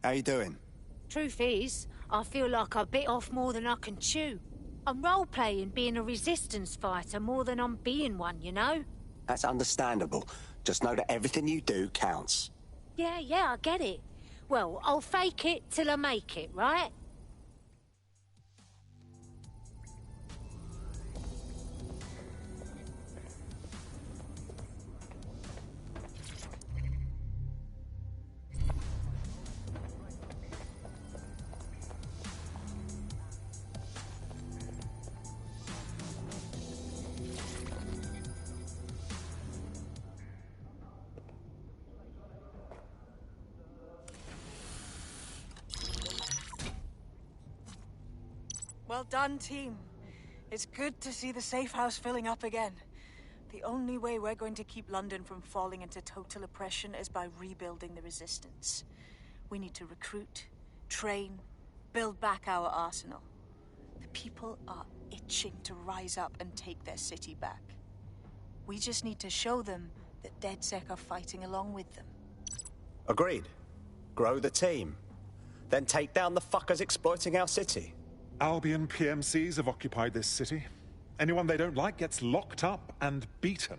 How you doing? Truth is, I feel like I bit off more than I can chew. I'm role-playing being a resistance fighter more than I'm being one, you know? That's understandable. Just know that everything you do counts. Yeah, I get it. Well, I'll fake it till I make it, right? Well done, team. It's good to see the safe house filling up again. The only way we're going to keep London from falling into total oppression is by rebuilding the resistance. We need to recruit, train, build back our arsenal. The people are itching to rise up and take their city back. We just need to show them that DedSec are fighting along with them. Agreed. Grow the team. Then take down the fuckers exploiting our city. Albion PMCs have occupied this city. Anyone they don't like gets locked up and beaten.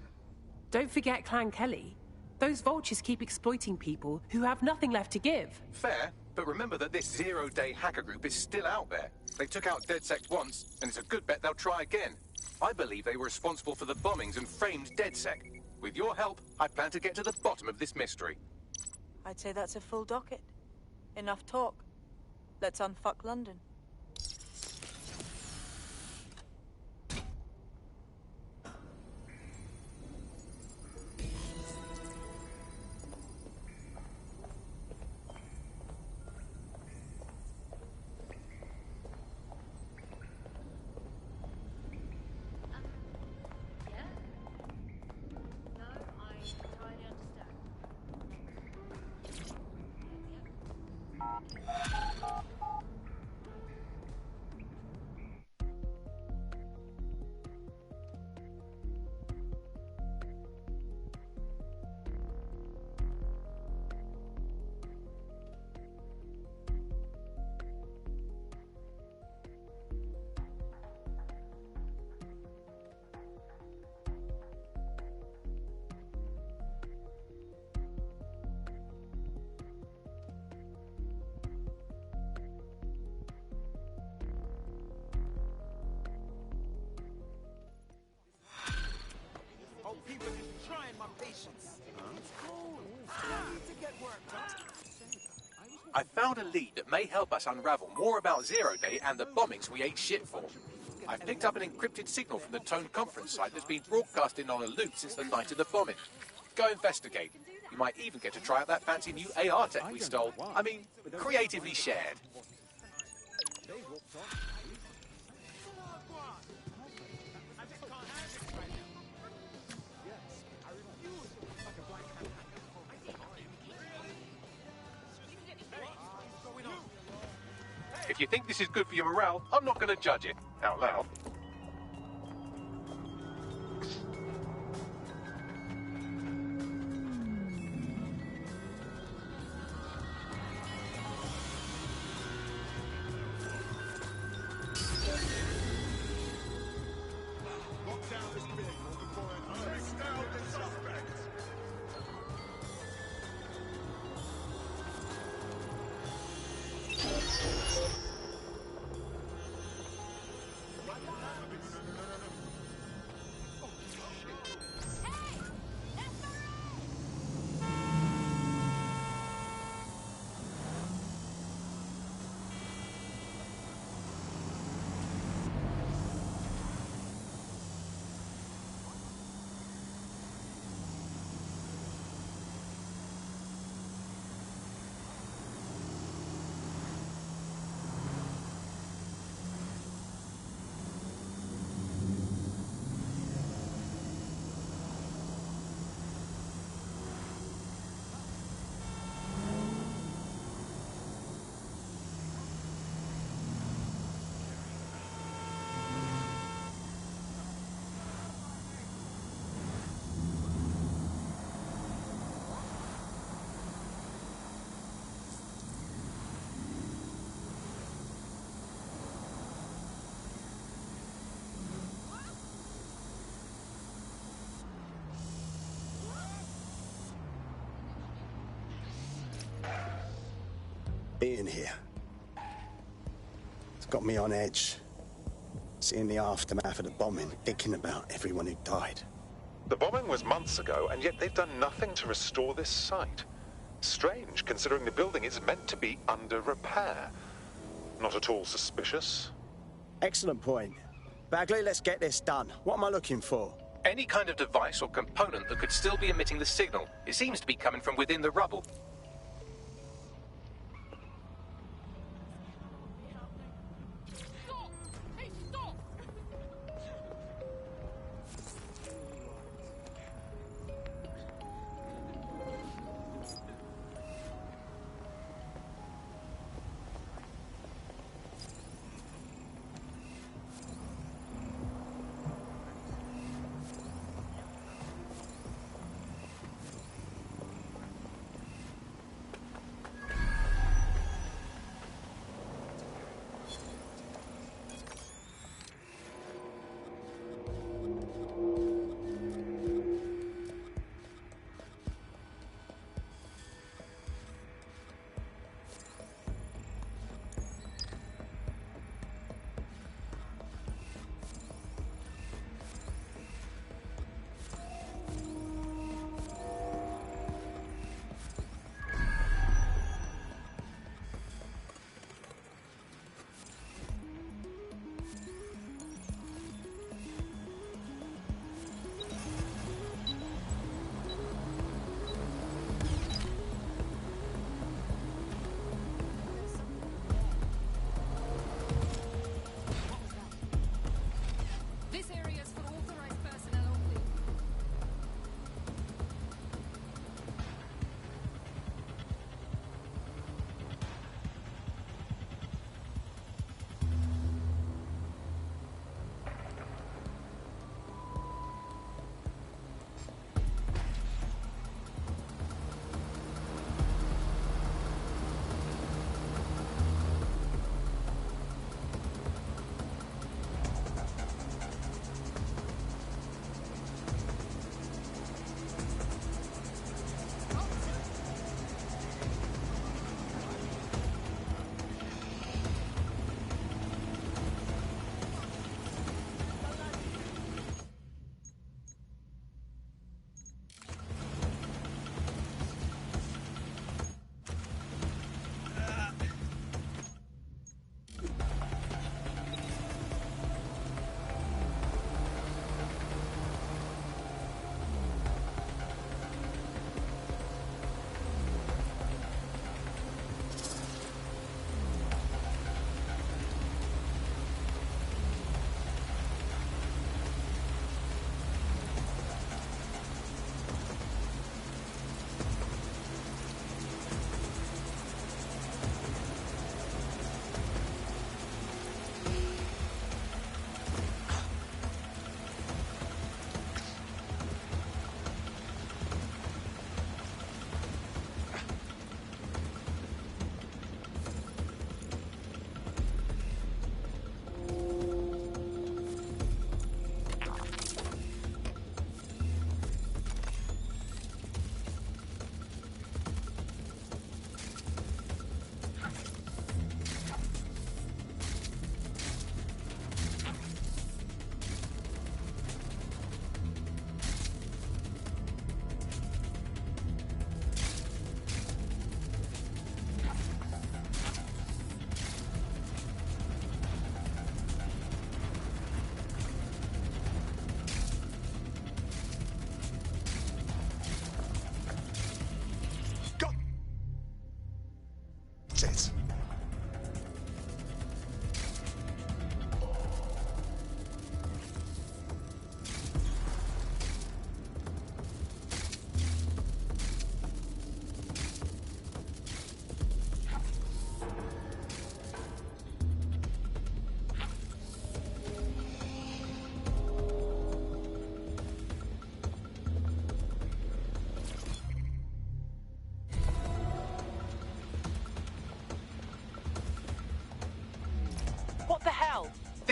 Don't forget Clan Kelly. Those vultures keep exploiting people who have nothing left to give. Fair, but remember that this zero-day hacker group is still out there. They took out DedSec once, and it's a good bet they'll try again. I believe they were responsible for the bombings and framed DedSec. With your help, I plan to get to the bottom of this mystery. I'd say that's a full docket. Enough talk. Let's unfuck London. People just trying my patience. It's cool. I need to get work done. I found a lead that may help us unravel more about Zero Day and the bombings we ate shit for. I've picked up an encrypted signal from the Tone conference site that's been broadcasting on a loop since the night of the bombing. Go investigate. You might even get to try out that fancy new AR tech we stole. I mean, creatively shared. If you think this is good for your morale, I'm not going to judge it out loud. Lock down this vehicle before an unastounded suspect. Being here, it's got me on edge. Seeing the aftermath of the bombing, thinking about everyone who died. The bombing was months ago, and yet they've done nothing to restore this site. Strange, considering the building is meant to be under repair. Not at all suspicious. Excellent point. Bagley, let's get this done. What am I looking for? Any kind of device or component that could still be emitting the signal. It seems to be coming from within the rubble. It.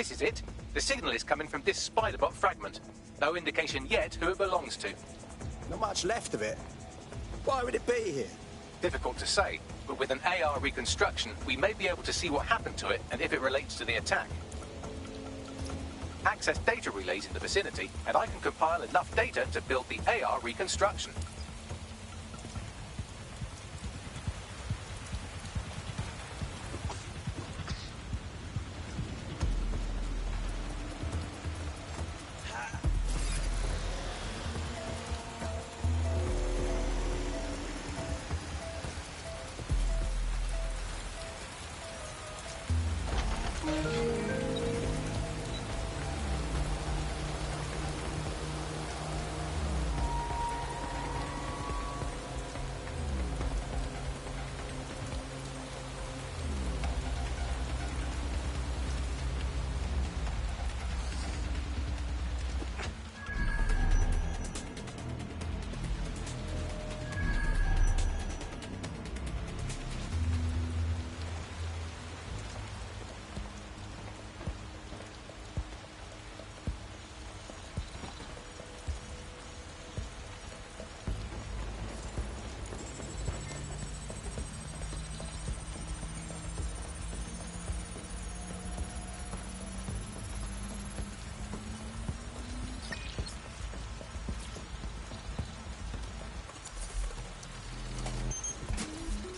This is it. The signal is coming from this spider-bot fragment. No indication yet who it belongs to. Not much left of it. Why would it be here? Difficult to say, but with an AR reconstruction, we may be able to see what happened to it and if it relates to the attack. Access data relays in the vicinity, and I can compile enough data to build the AR reconstruction.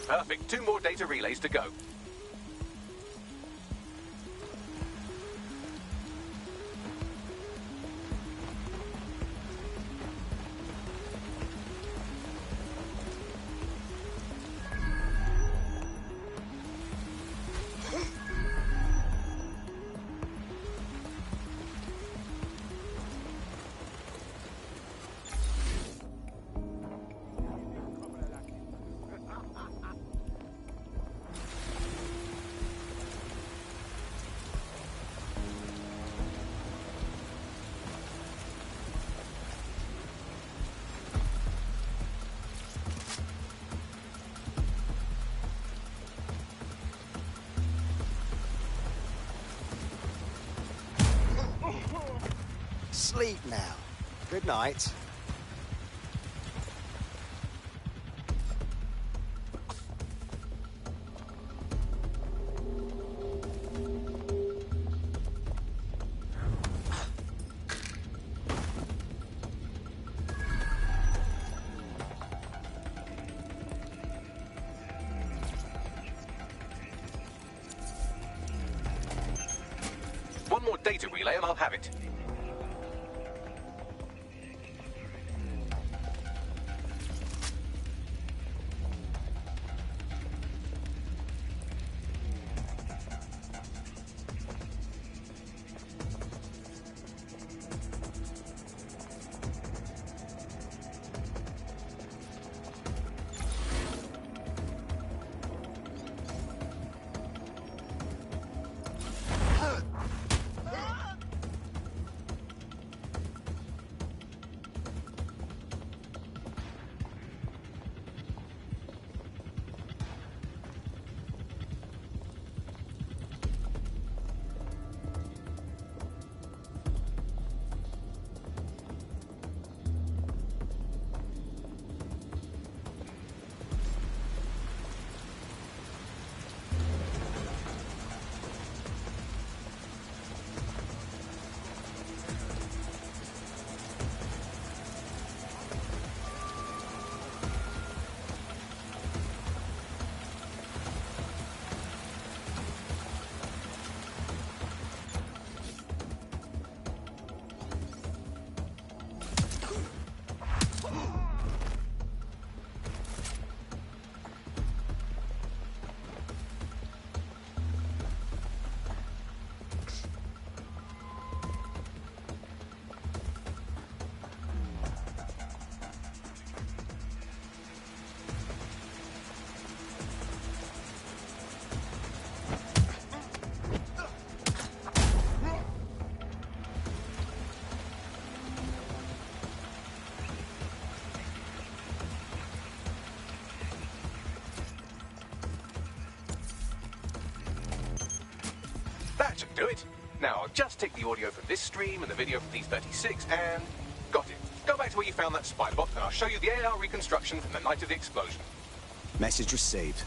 Perfect. 2 more data relays to go. Sleep now. Good night. One more data relay and I'll have it. That should do it. Now, I'll just take the audio from this stream and the video from Pt.2 and... got it. Go back to where you found that spy bot and I'll show you the AR reconstruction from the night of the explosion. Message received.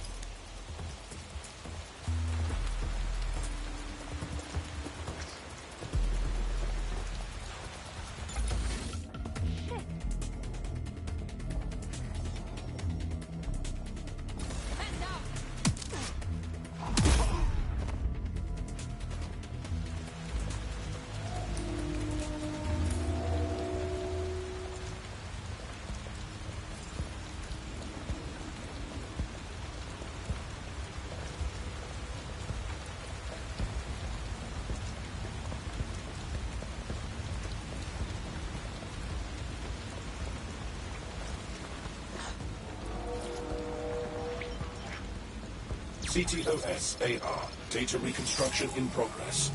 CTOS-AR. Data reconstruction in progress.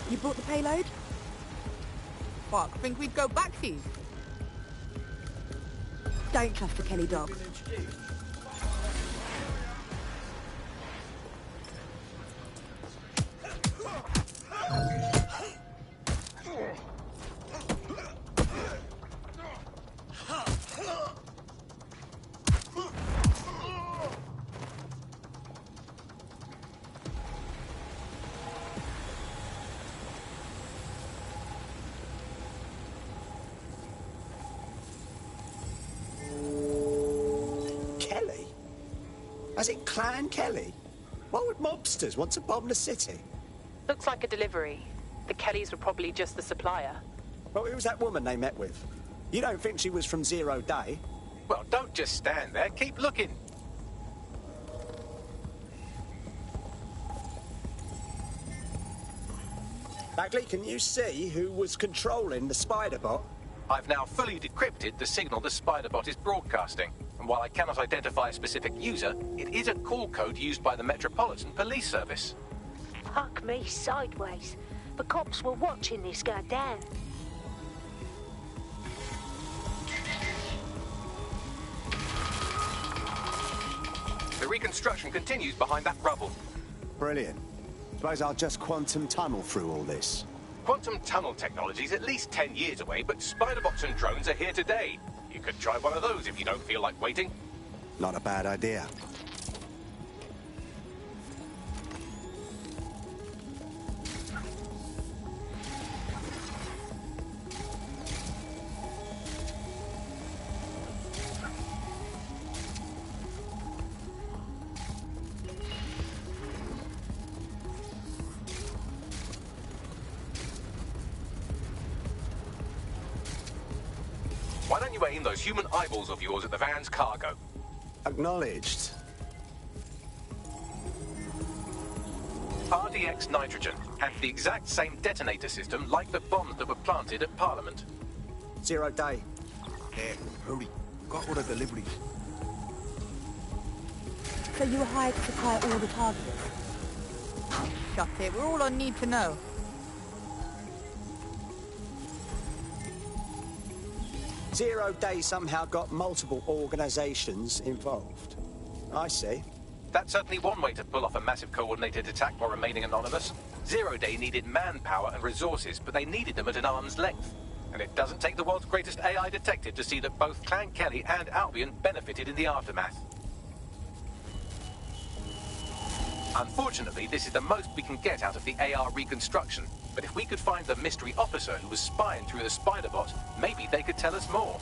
You brought the payload? Fuck, think we'd go back to you? Don't trust the Kelly dog. As in Clan Kelly? Why would mobsters want to bomb the city? Looks like a delivery. The Kellys were probably just the supplier. Well, who was that woman they met with? You don't think she was from Zero Day? Well, don't just stand there. Keep looking. Bagley, can you see who was controlling the spider bot? I've now fully decrypted the signal the spider bot is broadcasting. And while I cannot identify a specific user, it is a call code used by the Metropolitan Police Service. Fuck me sideways. The cops were watching this go down. The reconstruction continues behind that rubble. Brilliant. Suppose I'll just quantum tunnel through all this. Quantum tunnel technology is at least 10 years away, but spider-bots and drones are here today. You could try one of those if you don't feel like waiting. Not a bad idea. Why don't you aim those human eyeballs of yours at the van's cargo? Acknowledged. RDX nitrogen, and the exact same detonator system like the bombs that were planted at Parliament. 0 Day. Hey, hurry. Got all the deliveries. So you were hired to supply all the targets? Shut it, we're all on need to know. 0 Day somehow got multiple organizations involved. I see. That's certainly one way to pull off a massive coordinated attack while remaining anonymous. 0 Day needed manpower and resources, but they needed them at an arm's length. And it doesn't take the world's greatest AI detective to see that both Clan Kelly and Albion benefited in the aftermath. Unfortunately, this is the most we can get out of the AR reconstruction. But if we could find the mystery officer who was spying through the spider bot, maybe they could tell us more.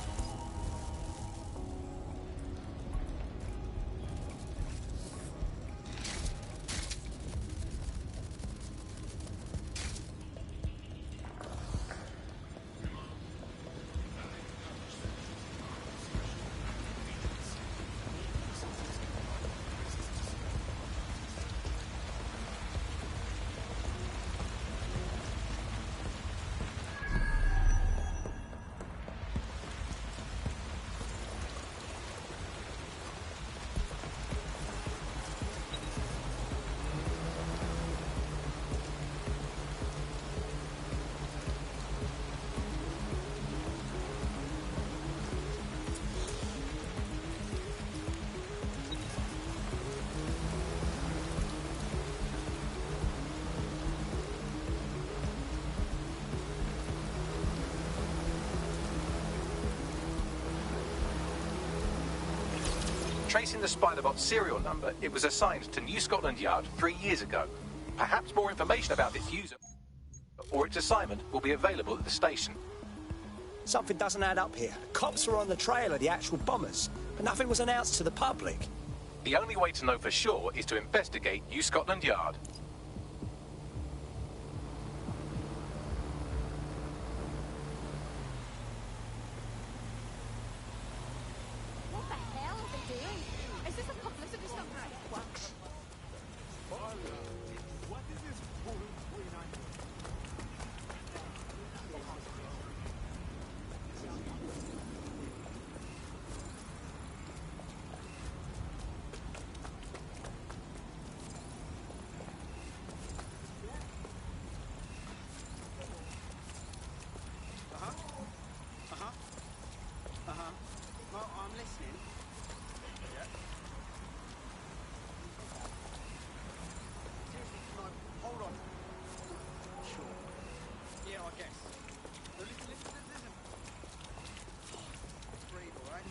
Tracing the Spider-Bot's serial number, it was assigned to New Scotland Yard 3 years ago. Perhaps more information about its user or its assignment will be available at the station. Something doesn't add up here. Cops were on the trail of the actual bombers, but nothing was announced to the public. The only way to know for sure is to investigate New Scotland Yard. What the hell are they doing? Is this a publicity stunt? What is this bull going on? Well, I'm listening. Yeah. Seriously, no, hold on. Sure. Yeah, I guess. No, listen. Breathe, all right?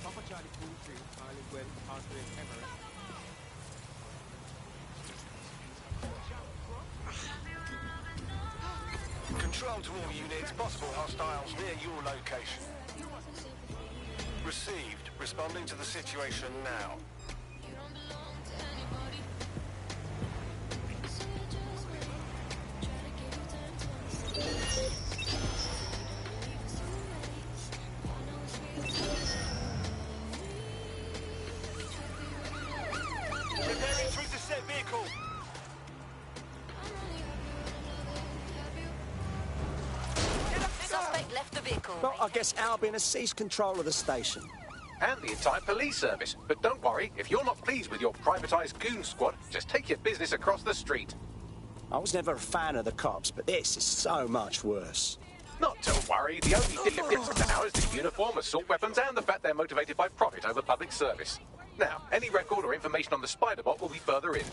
Papa Charlie 2, Island Well, Hardware, Emirates. Control to all units, possible hostiles near your location. Received. Responding to the situation now. Preparing to intercept vehicle. Suspect left the vehicle. Well, I guess Albion has seized control of the station. And the entire police service. But don't worry, if you're not pleased with your privatised goon squad, just take your business across the street. I was never a fan of the cops, but this is so much worse. Not to worry, the only difference now is the uniform, assault weapons, and the fact they're motivated by profit over public service. Now, any record or information on the Spider-Bot will be further in.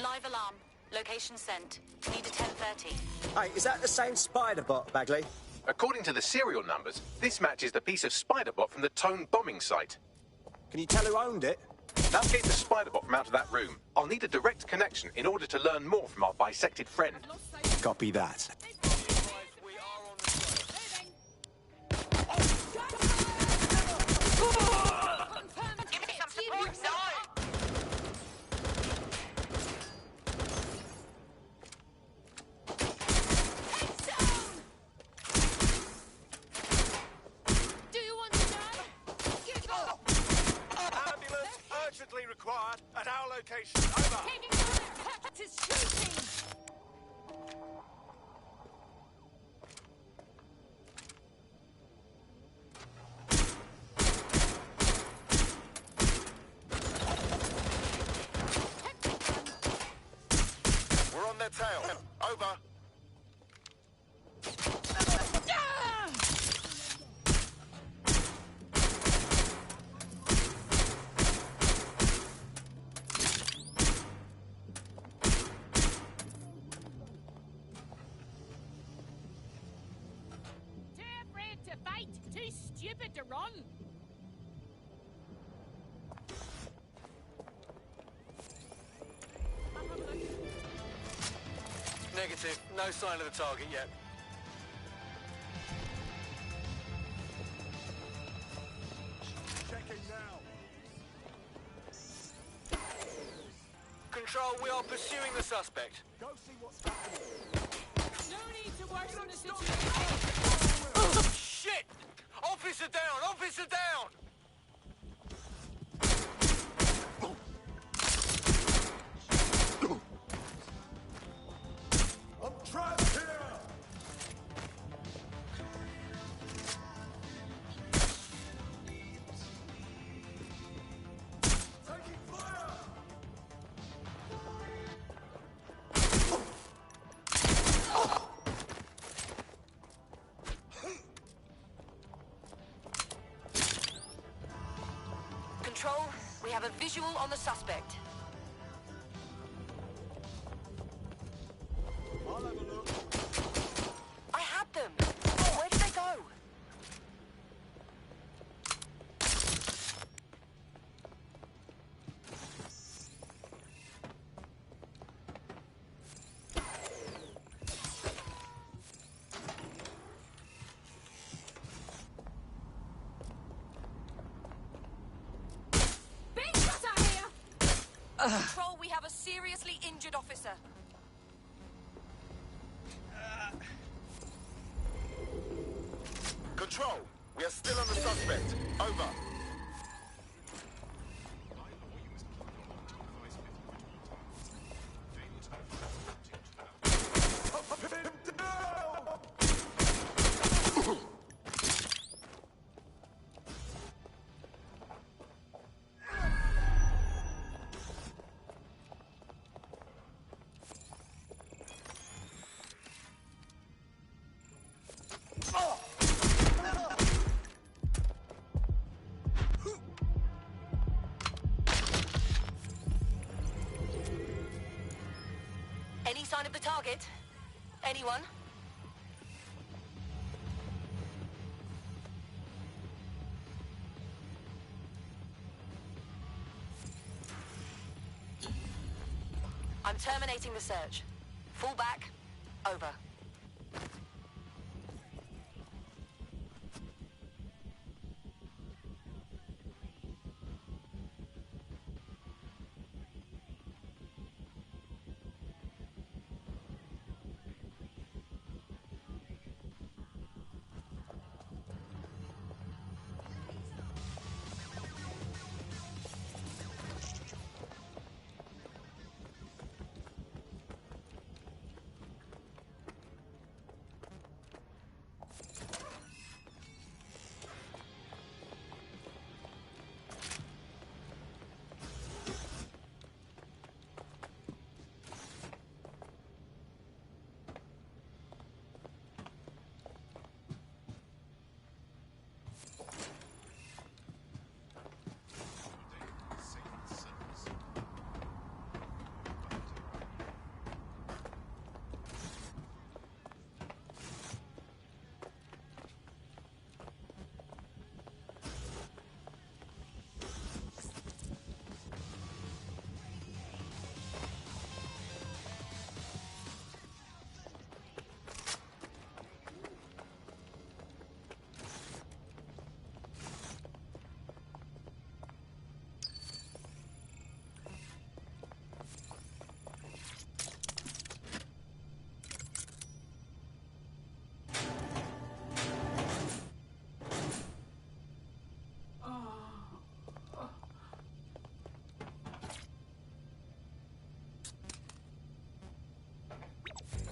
Live alarm. Location sent. Need a 10:30. Hey, is that the same Spider-Bot, Bagley? According to the serial numbers, this matches the piece of Spider-Bot from the Tone bombing site. Can you tell who owned it? Navigate the Spider-Bot from out of that room. I'll need a direct connection in order to learn more from our bisected friend. Copy that. Give me some support now! Do you want to die? Ambulance urgently required at our location. Over. Taking fire! It is shooting! We're on their tail. Over. Too afraid to fight, too stupid to run. Negative. No sign of the target yet. Checking now. Control, we are pursuing the suspect. Go see what's happening. No need to worsen the situation. Shit! Officer down! Officer down! I'm trapped here! Taking fire! Control, we have a visual on the suspect. I'll have a look. I had them. Where did they go? Control, we have a seriously injured officer. Control, we are still on the suspect. Over. Any sign of the target? Anyone? I'm terminating the search. Fall back. Over.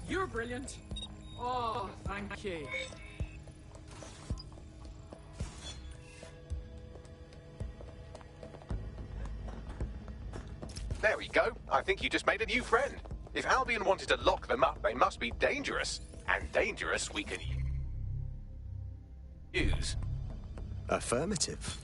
You're brilliant. Oh, thank you. There we go. I think you just made a new friend. If Albion wanted to lock them up, they must be dangerous. And dangerous we can use. Affirmative.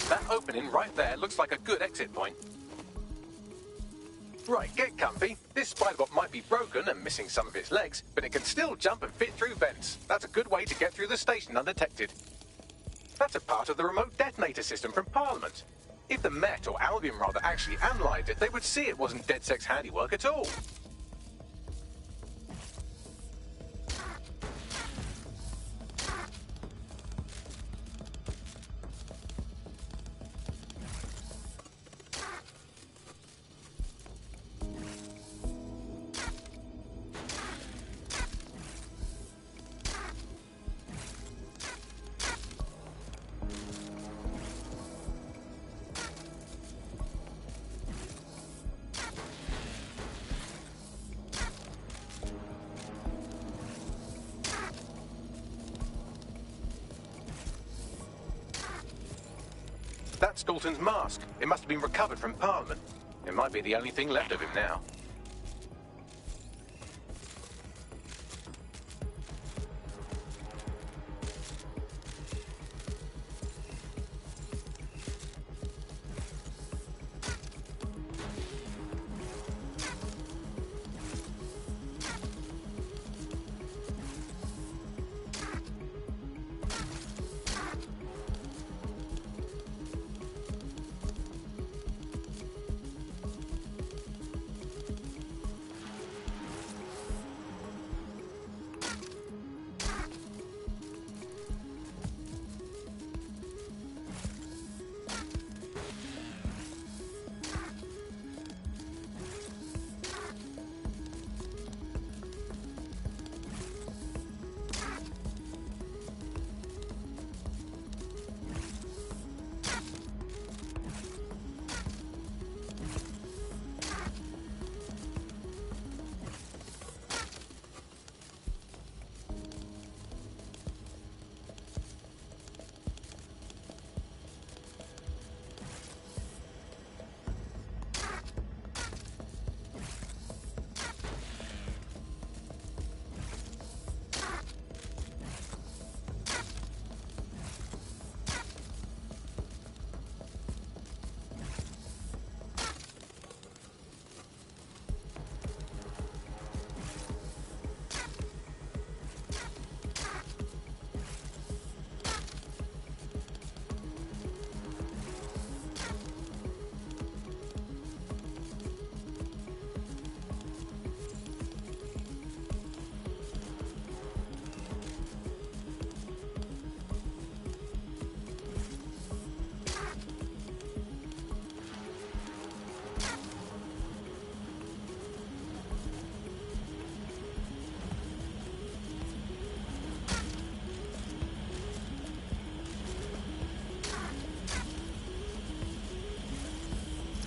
That opening right there looks like a good exit point. Right, get comfy. This spider-bot might be broken and missing some of its legs, but it can still jump and fit through vents. That's a good way to get through the station undetected. That's a part of the remote detonator system from Parliament. If the Met, or Albion rather, actually analysed it, they would see it wasn't DedSec's handiwork at all. That's Dalton's mask. It must have been recovered from Parliament. It might be the only thing left of him now.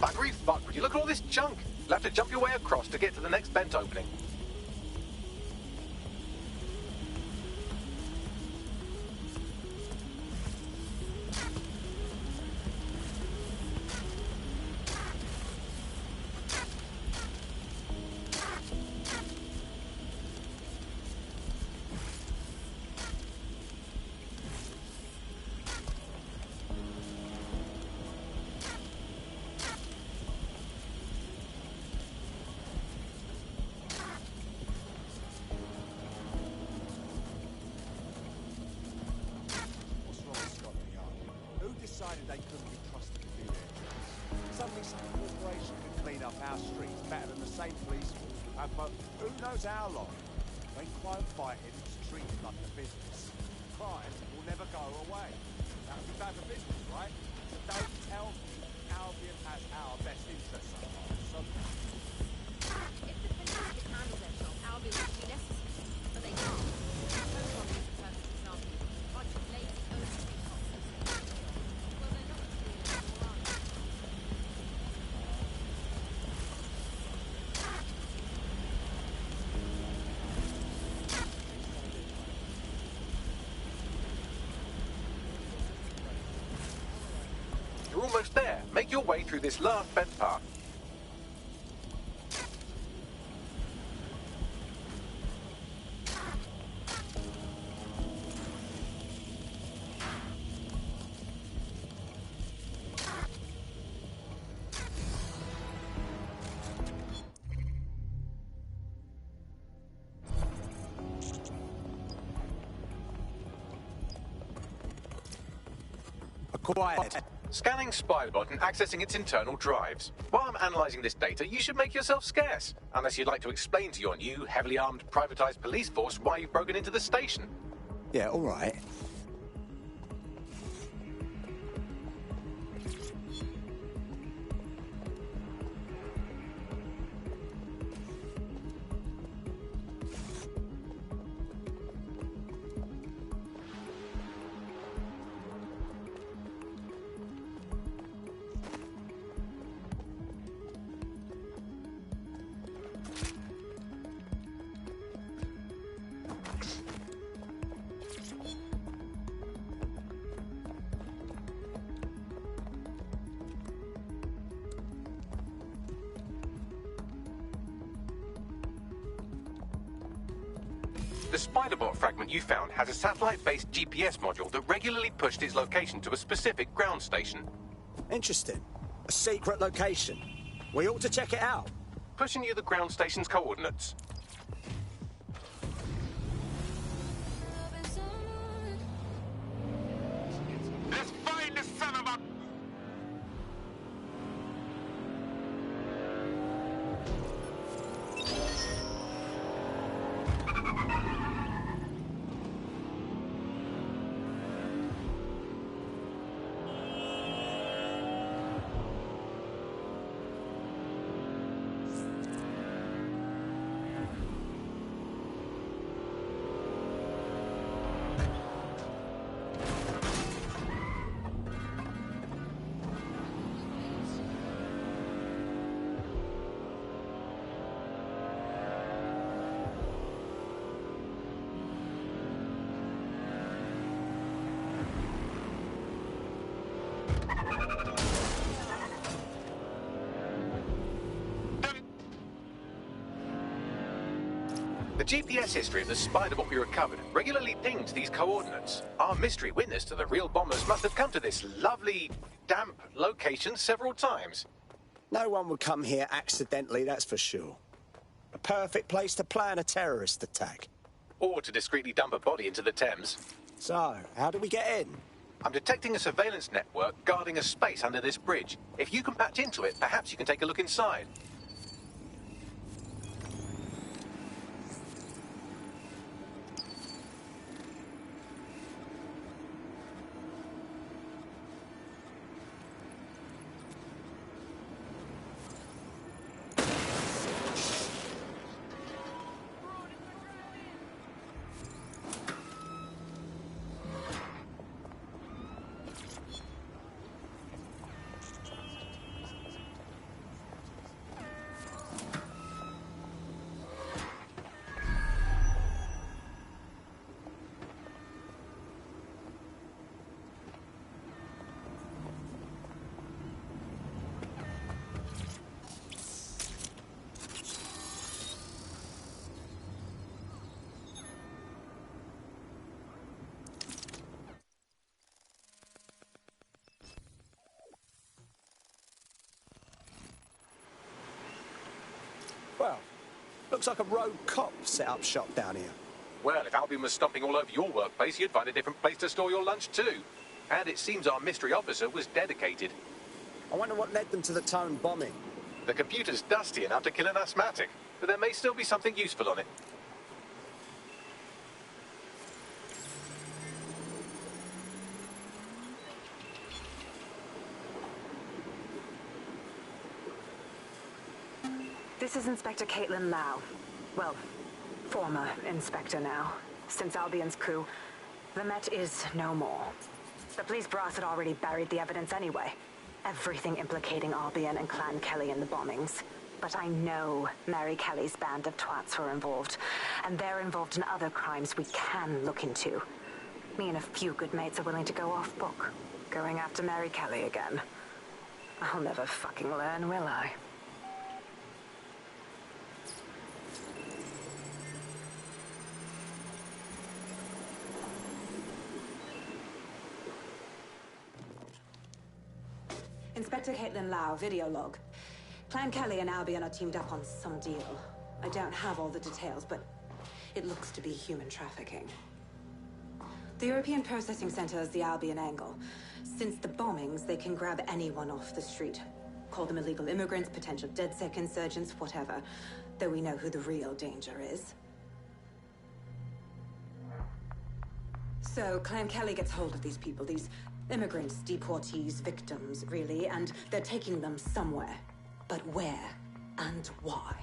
Buggery fuck, would you look at all this junk? You'll have to jump your way across to get to the next vent opening. Decided they couldn't be trusted to do their jobs. Suddenly some corporation can clean up our streets better than the same police force we've had for who knows how long. When crime fighting is treated like a business, crime will never go away. That would be bad for business, right? So don't tell me Albion has our best interests at heart. So If the police could handle their job, Albion would be necessary. But they can't. Most of these determined example. A bunch of lazy owners. through this last bed path. Acquired. Scanning Spybot and accessing its internal drives. While I'm analysing this data, you should make yourself scarce. Unless you'd like to explain to your new, heavily armed, privatised police force why you've broken into the station. Yeah, all right. The Spiderbot fragment you found has a satellite-based GPS module that regularly pushed its location to a specific ground station. Interesting. A secret location. We ought to check it out. Pushing you the ground station's coordinates. Let's find the son of a... The GPS history of the Spiderbot we recovered regularly pinged these coordinates. Our mystery witness to the real bombers must have come to this lovely, damp location several times. No one would come here accidentally, that's for sure. A perfect place to plan a terrorist attack. Or to discreetly dump a body into the Thames. So, how do we get in? I'm detecting a surveillance network guarding a space under this bridge. If you can patch into it, perhaps you can take a look inside. Well, looks like a rogue cop set up shop down here. Well, if Albion was stomping all over your workplace, you'd find a different place to store your lunch too. And it seems our mystery officer was dedicated. I wonder what led them to the Tone bombing. The computer's dusty enough to kill an asthmatic, but there may still be something useful on it. This is Inspector Caitlin Lau. Well, former inspector now. Since Albion's coup, the Met is no more. The police brass had already buried the evidence anyway. Everything implicating Albion and Clan Kelly in the bombings. But I know Mary Kelly's band of twats were involved, and they're involved in other crimes we can look into. Me and a few good mates are willing to go off book, going after Mary Kelly again. I'll never fucking learn, will I? Inspector Caitlin Lau, video log. Clan Kelly and Albion are teamed up on some deal. I don't have all the details, but it looks to be human trafficking. The European Processing Center is the Albion angle. Since the bombings, they can grab anyone off the street. Call them illegal immigrants, potential DedSec insurgents, whatever. Though we know who the real danger is. So, Clan Kelly gets hold of these people, these immigrants, deportees, victims, really, and they're taking them somewhere. But where and why?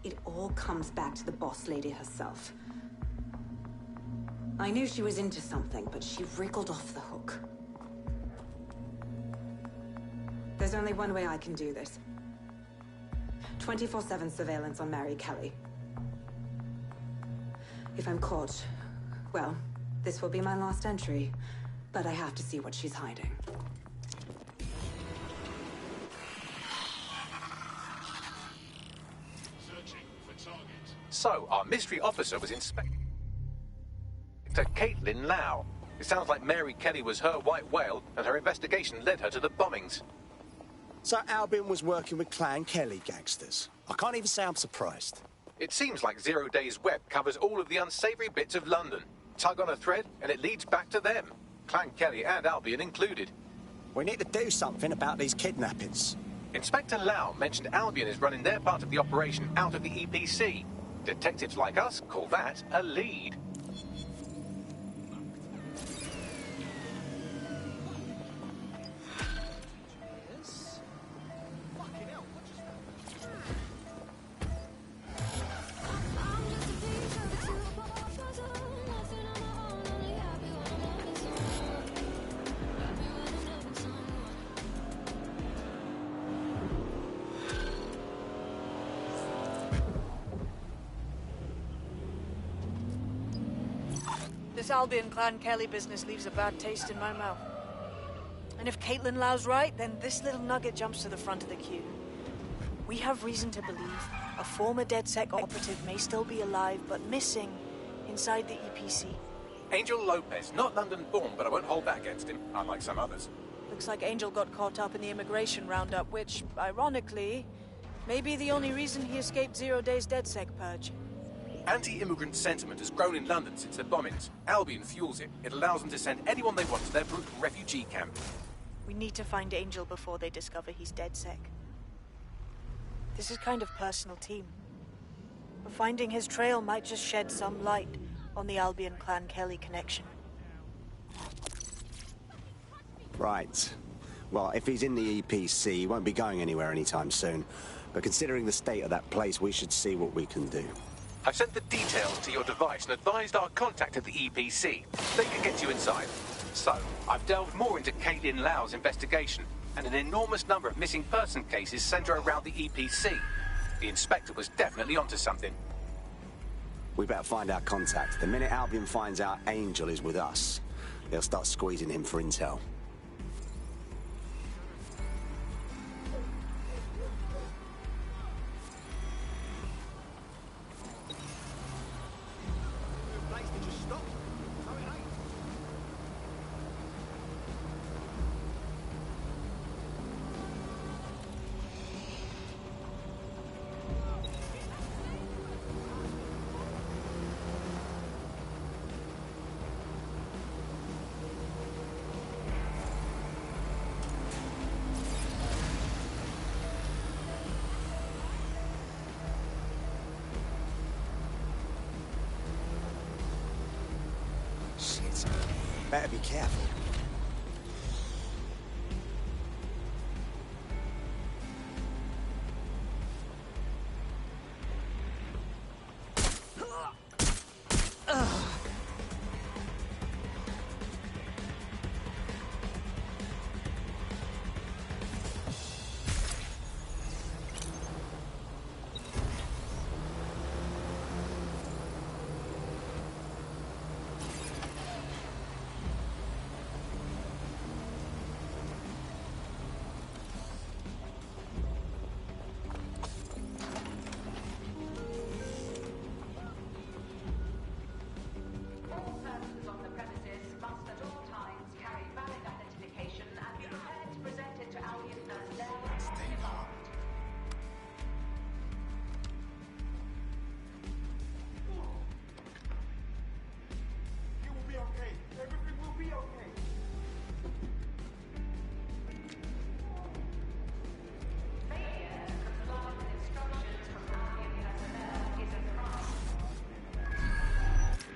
It all comes back to the boss lady herself. I knew she was into something, but she wriggled off the hook. There's only one way I can do this. 24/7 surveillance on Mary Kelly. If I'm caught, well, this will be my last entry. But I have to see what she's hiding. Searching for target. So, our mystery officer was Inspector Caitlin Lau. It sounds like Mary Kelly was her white whale, and her investigation led her to the bombings. So Albion was working with Clan Kelly gangsters. I can't even say I'm surprised. It seems like 0 Day's web covers all of the unsavory bits of London. Tug on a thread, and it leads back to them. Clan Kelly and Albion included. We need to do something about these kidnappings. Inspector Lau mentioned Albion is running their part of the operation out of the EPC. Detectives like us call that a lead. This Albion Clan Kelly business leaves a bad taste in my mouth. And if Caitlin Lau's right, then this little nugget jumps to the front of the queue. We have reason to believe a former DedSec operative may still be alive, but missing inside the EPC. Angel Lopez, not London-born, but I won't hold that against him, unlike some others. Looks like Angel got caught up in the immigration roundup, which, ironically, may be the only reason he escaped 0 Day's DedSec purge. Anti-immigrant sentiment has grown in London since the bombings. Albion fuels it. It allows them to send anyone they want to their brutal refugee camp. We need to find Angel before they discover he's DedSec. This is kind of personal team. But finding his trail might just shed some light on the Albion Clan Kelly connection. Right. Well, if he's in the EPC, he won't be going anywhere anytime soon. But considering the state of that place, we should see what we can do. I've sent the details to your device and advised our contact at the EPC. They can get you inside. So, I've delved more into Caitlin Lau's investigation, and an enormous number of missing person cases centre around the EPC. The inspector was definitely onto something. We better find our contact. The minute Albion finds out Angel is with us, they'll start squeezing him for intel. Better be careful.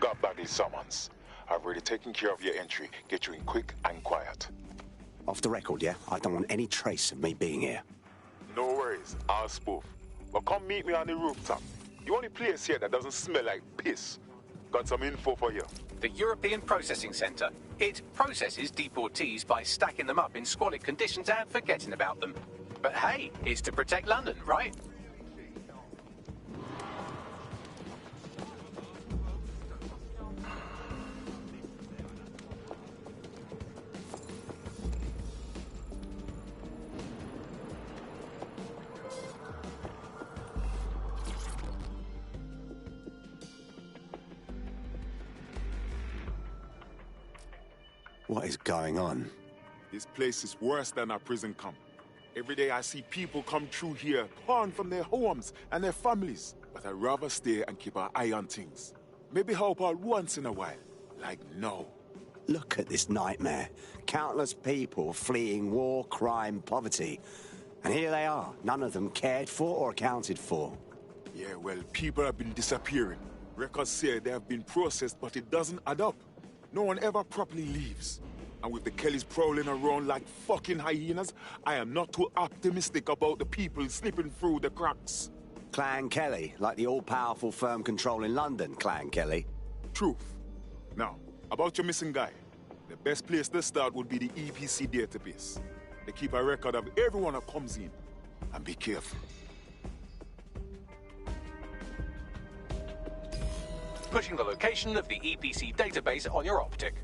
Got Bagley's summons. I've already taken care of your entry. Get you in quick and quiet. Off the record, yeah? I don't want any trace of me being here. No worries, I'll spoof. But come meet me on the rooftop. The only place here that doesn't smell like piss. Got some info for you. The European Processing Centre. It processes deportees by stacking them up in squalid conditions and forgetting about them. But hey, it's to protect London, right? What is going on? This place is worse than a prison camp. Every day I see people come through here, torn from their homes and their families. But I'd rather stay and keep an eye on things. Maybe help out once in a while. Like now. Look at this nightmare. Countless people fleeing war, crime, poverty. And here they are, none of them cared for or accounted for. Yeah, well, people have been disappearing. Records say they have been processed, but it doesn't add up. No one ever properly leaves. And with the Kellys prowling around like fucking hyenas, I am not too optimistic about the people slipping through the cracks. Clan Kelly, like the all-powerful firm controlling London, Clan Kelly. Truth. Now, about your missing guy. The best place to start would be the EPC database. They keep a record of everyone that comes in. And be careful. Pushing the location of the EPC database on your optic.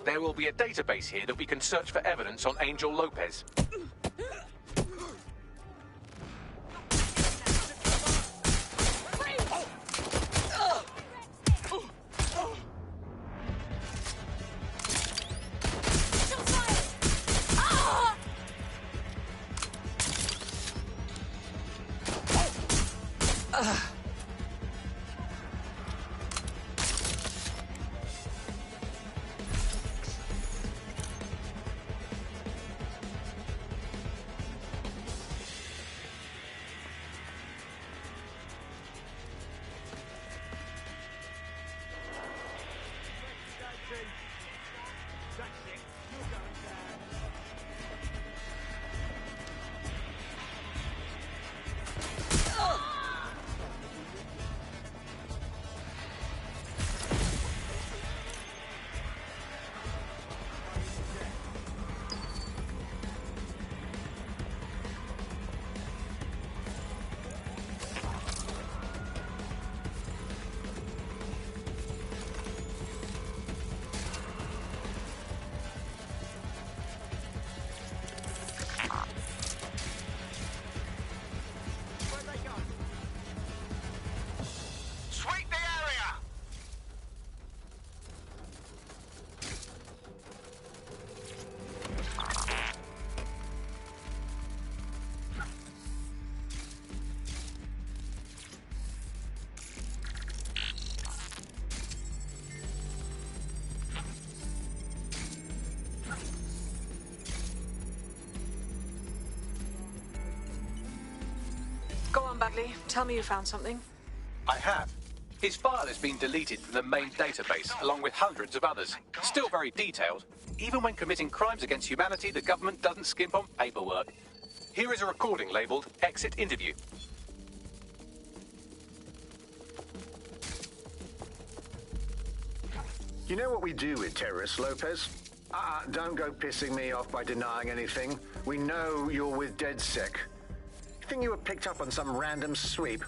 There will be a database here that we can search for evidence on Angel Lopez. Bradley. Tell me you found something. I have. His file has been deleted from the main database, along with hundreds of others. Still very detailed. Even when committing crimes against humanity, the government doesn't skimp on paperwork. Here is a recording labelled Exit Interview. You know what we do with terrorists, Lopez? Don't go pissing me off by denying anything. We know you're with DedSec. You think you were picked up on some random sweep?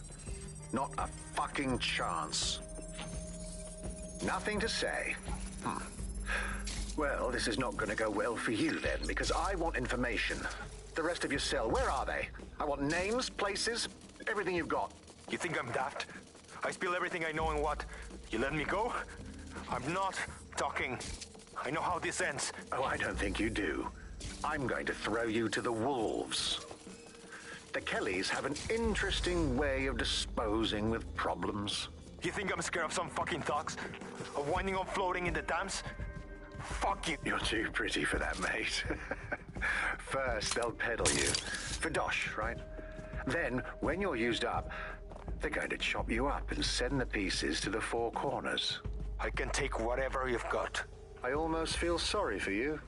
Not a fucking chance. Nothing to say. Well, this is not going to go well for you then, because I want information. The rest of your cell, where are they? I want names, places, everything you've got. You think I'm daft? I spill everything I know and what? You let me go? I'm not talking. I know how this ends. Oh, I don't think you do. I'm going to throw you to the wolves. The Kellys have an interesting way of disposing with problems. You think I'm scared of some fucking thugs? Of winding up floating in the dams? Fuck you. You're too pretty for that, mate. First, they'll peddle you. For dosh, right? Then, when you're used up, they're going to chop you up and send the pieces to the four corners. I can take whatever you've got. I almost feel sorry for you.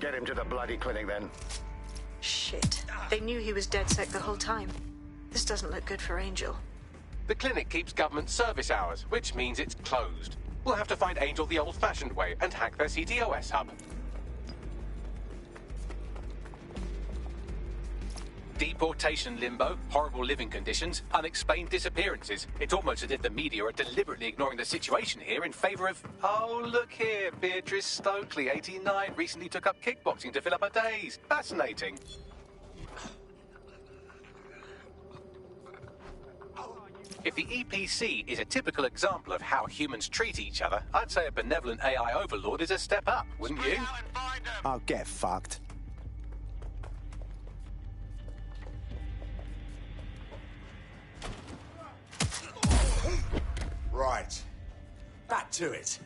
Get him to the bloody clinic, then. Shit. They knew he was DedSec the whole time. This doesn't look good for Angel. The clinic keeps government service hours, which means it's closed. We'll have to find Angel the old-fashioned way and hack their CTOS hub. Deportation limbo, horrible living conditions, unexplained disappearances. It's almost as if the media are deliberately ignoring the situation here in favour of... Oh, look here, Beatrice Stokely, 89, recently took up kickboxing to fill up her days. Fascinating. If the EPC is a typical example of how humans treat each other, I'd say a benevolent AI overlord is a step up, wouldn't you? Oh, get fucked. Right. Back to it.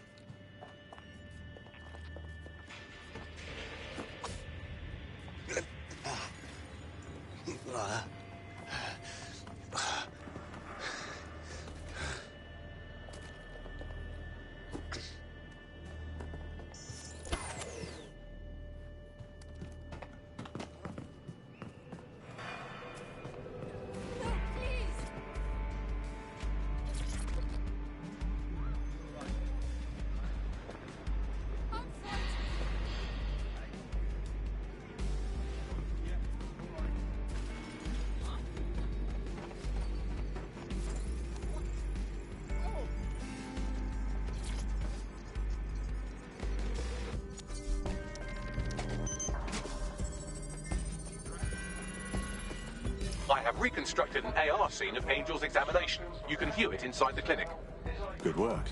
I have reconstructed an AR scene of Angel's examination. You can view it inside the clinic. Good work.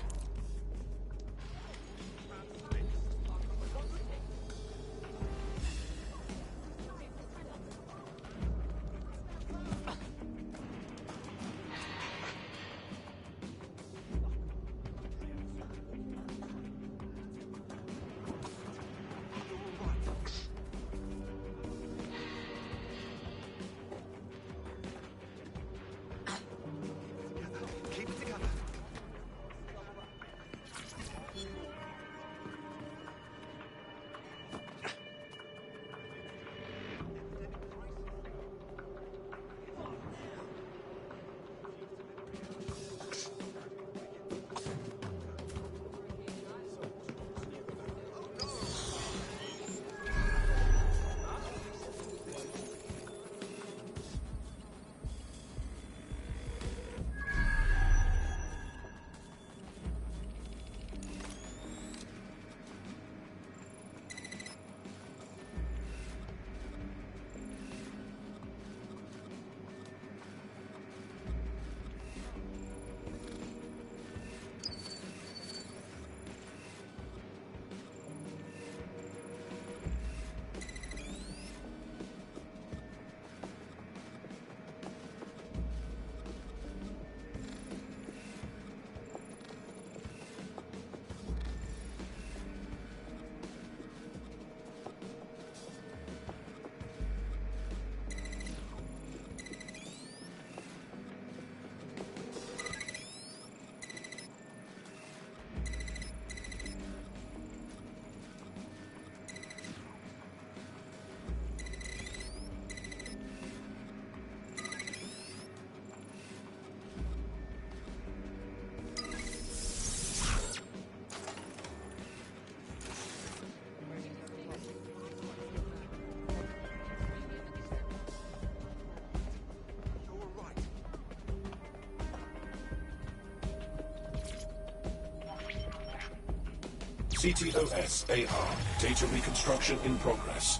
CTOS-AR. Data reconstruction in progress.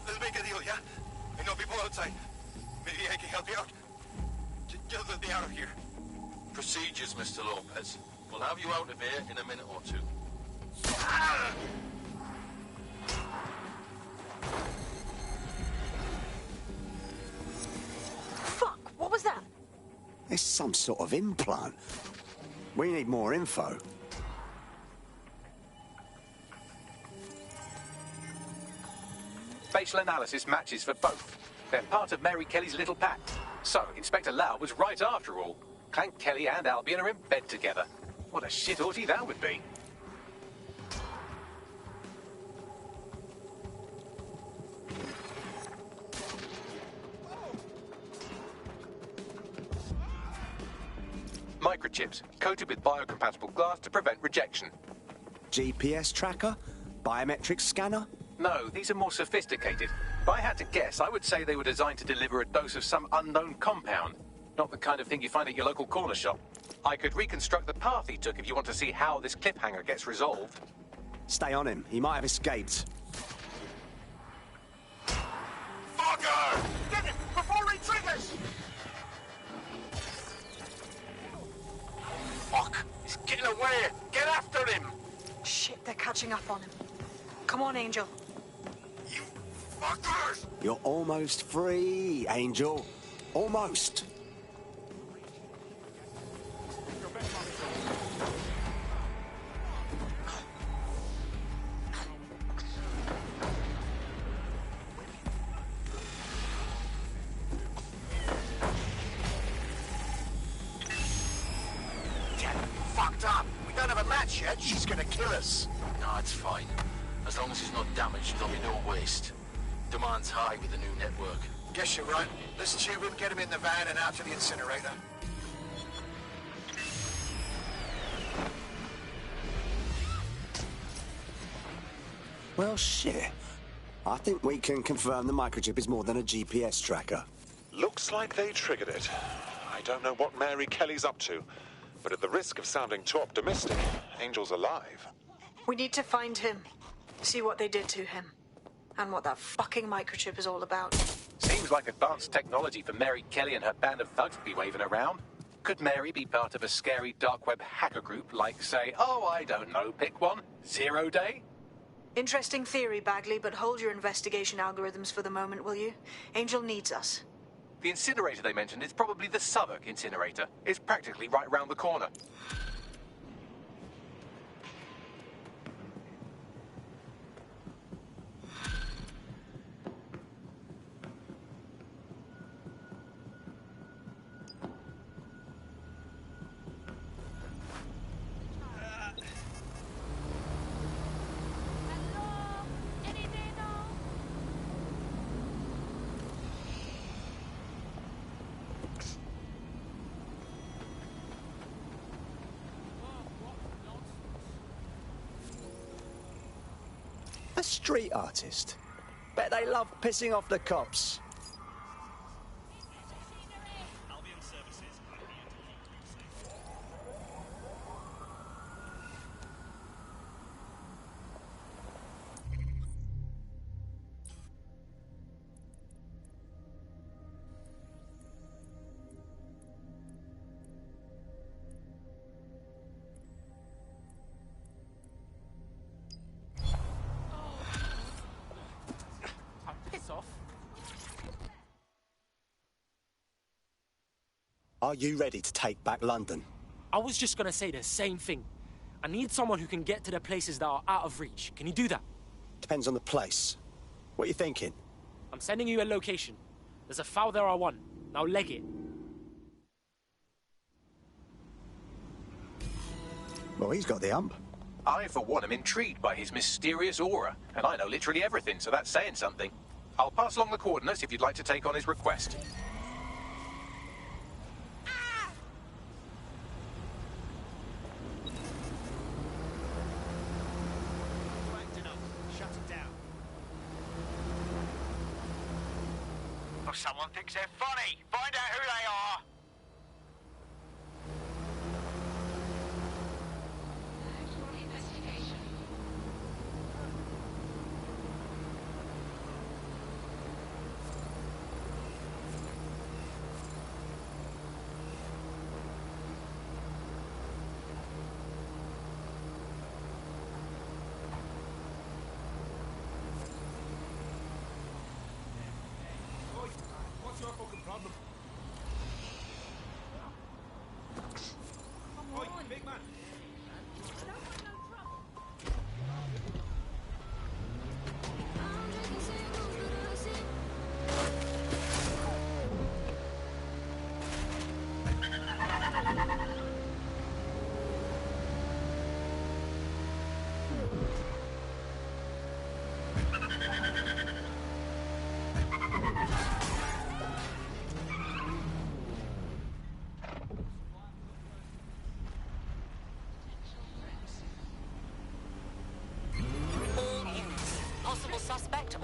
Let's make a deal, yeah? I know people outside. Maybe I can help you out. Just let me out of here. Procedures, Mr. Lopez. We'll have you out of here in a minute or two. Fuck, what was that? It's some sort of implant. We need more info. Facial analysis matches for both. They're part of Mary Kelly's little pack. So, Inspector Lau was right after all. Clank Kelly and Albion are in bed together. What a shit orgy that would be. Microchips, coated with biocompatible glass to prevent rejection. GPS tracker? Biometric scanner? No, these are more sophisticated. If I had to guess, I would say they were designed to deliver a dose of some unknown compound. Not the kind of thing you find at your local corner shop. I could reconstruct the path he took if you want to see how this cliffhanger gets resolved. Stay on him. He might have escaped. Fucker! Get him before he triggers! Fuck! He's getting away! Get after him! Shit, they're catching up on him. Come on, Angel. You fuckers! You're almost free, Angel. Almost. Yet, she's gonna kill us. No, it's fine. As long as he's not damaged, there'll be no waste. Demand's high with the new network. Guess you're right. Let's tube him, get him in the van and out to the incinerator. Well, shit. I think we can confirm the microchip is more than a GPS tracker. Looks like they triggered it. I don't know what Mary Kelly's up to, but at the risk of sounding too optimistic, Angel's alive. We need to find him. See what they did to him. And what that fucking microchip is all about. Seems like advanced technology for Mary Kelly and her band of thugs to be waving around. Could Mary be part of a scary dark web hacker group like, say, oh, I don't know, pick one, 0 Day? Interesting theory, Bagley, but hold your investigation algorithms for the moment, will you? Angel needs us. The incinerator they mentioned is probably the Southwark incinerator. It's practically right round the corner. A street artist. Bet they love pissing off the cops. Are you ready to take back London? I was just gonna say the same thing. I need someone who can get to the places that are out of reach. Can you do that? Depends on the place. What are you thinking? I'm sending you a location. There's a foul there I want. Now leg it. Well, he's got the hump. I, for one, am intrigued by his mysterious aura, and I know literally everything, so that's saying something. I'll pass along the coordinates if you'd like to take on his request. If someone thinks they're funny, find out who they are.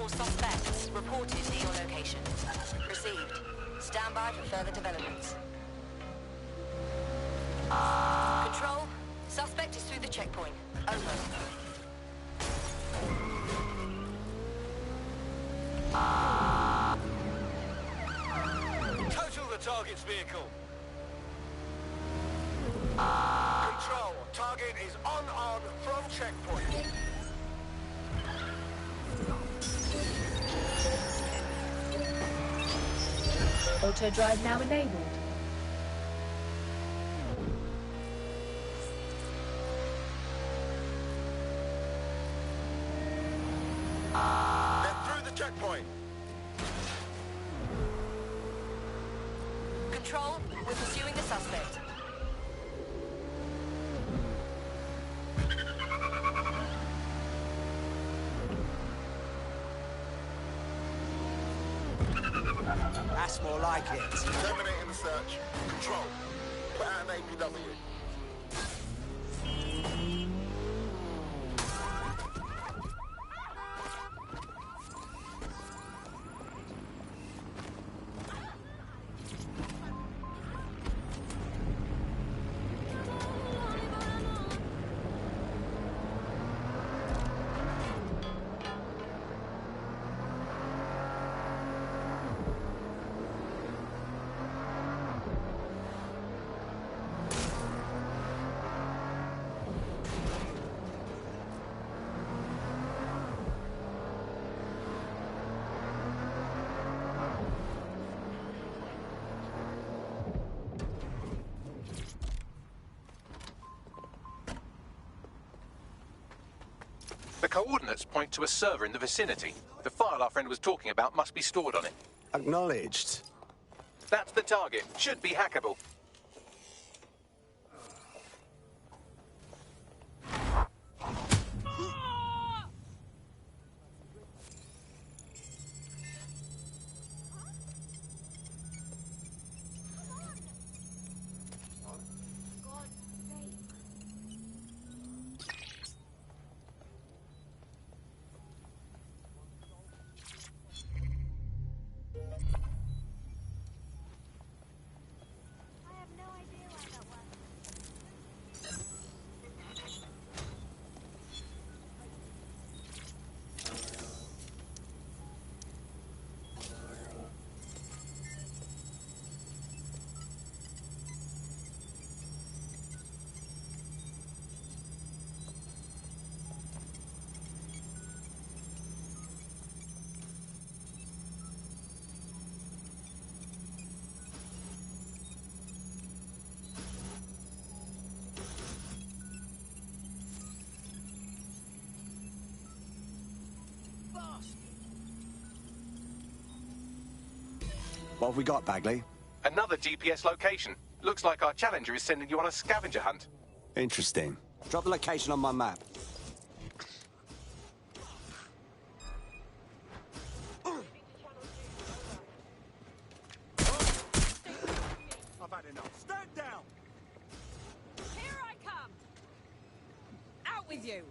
Multiple suspects reported near your location. Received. Stand by for further developments. Control. Suspect is through the checkpoint. Over. Total the target's vehicle. Control. Target is on from checkpoint. Auto drive now enabled. They're through the checkpoint. Control, we're pursuing the suspect. That's more like it. Terminating the search. Control. Put out an APW. The coordinates point to a server in the vicinity. The file our friend was talking about must be stored on it. Acknowledged. That's the target. Should be hackable. What have we got, Bagley? Another GPS location. Looks like our challenger is sending you on a scavenger hunt. Interesting. Drop the location on my map. I've had enough. Stand down! Here I come! Out with you!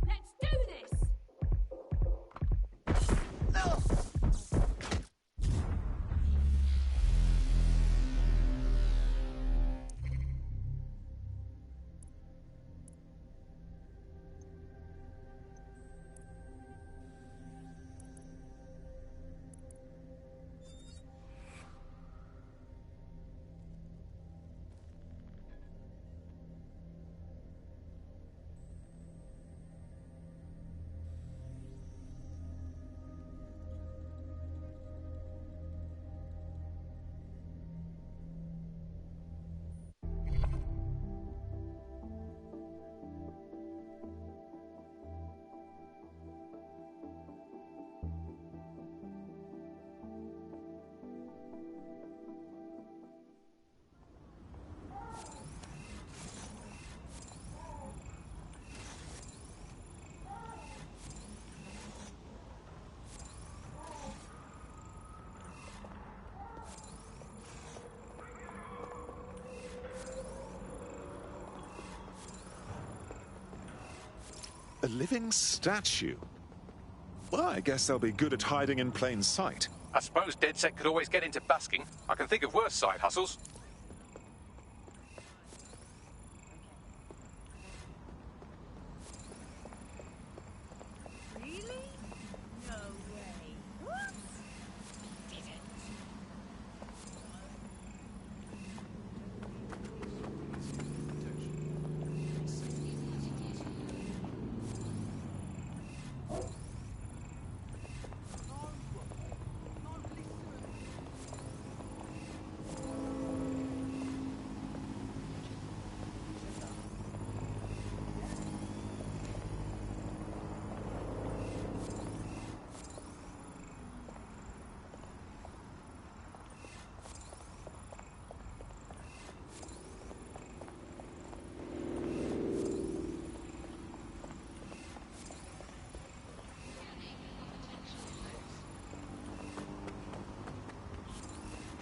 Let's do this! A living statue? Well, I guess they'll be good at hiding in plain sight. I suppose DedSec could always get into basking. I can think of worse side hustles. Really? No way. What? Did it.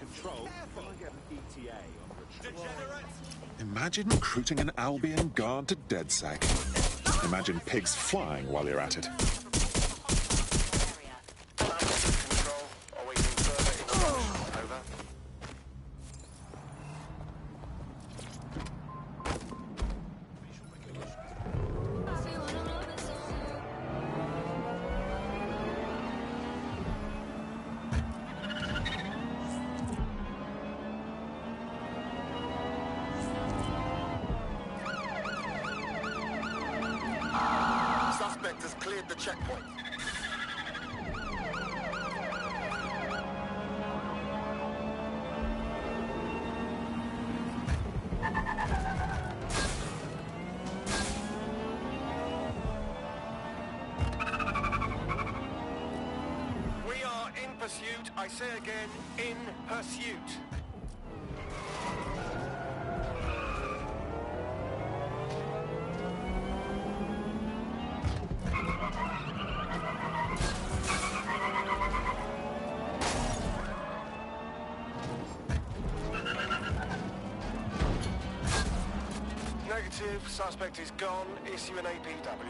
Control, can I get an ETA on retrieval? Imagine recruiting an Albion guard to DedSec. Imagine pigs flying while you're at it. Suspect has cleared the checkpoint. We are in pursuit. I say again, in pursuit. Negative. Suspect is gone. Issue an APW.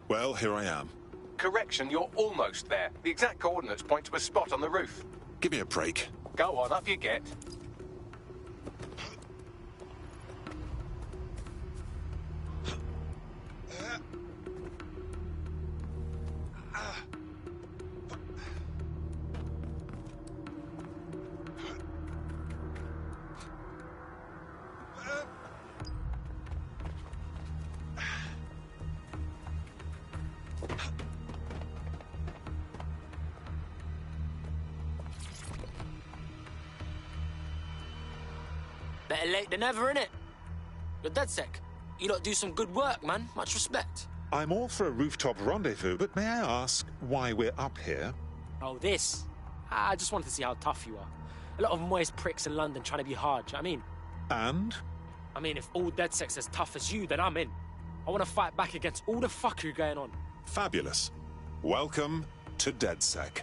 Well, here I am. Correction, you're almost there. The exact coordinates point to a spot on the roof. Give me a break. Go on, up you get. Better late than never, innit? You're DedSec. You lot do some good work, man. Much respect. I'm all for a rooftop rendezvous, but may I ask why we're up here? Oh, this? I just wanted to see how tough you are. A lot of moist pricks in London trying to be hard, do you know what I mean? And? I mean, if all DedSec's as tough as you, then I'm in. I want to fight back against all the fuckery going on. Fabulous. Welcome to DedSec.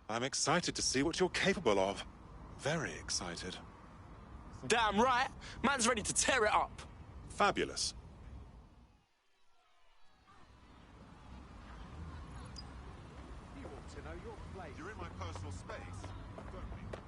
I'm excited to see what you're capable of. Very excited. Damn right. Man's ready to tear it up. Fabulous. You ought to know your place. You're in my personal space. Don't we?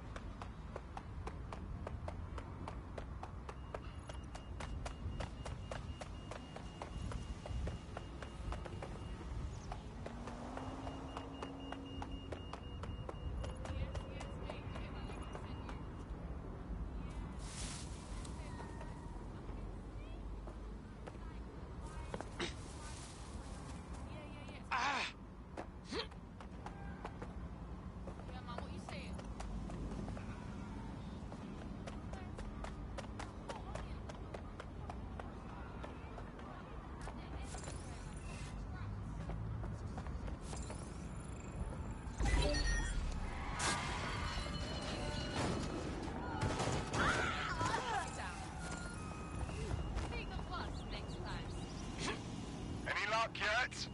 Yet?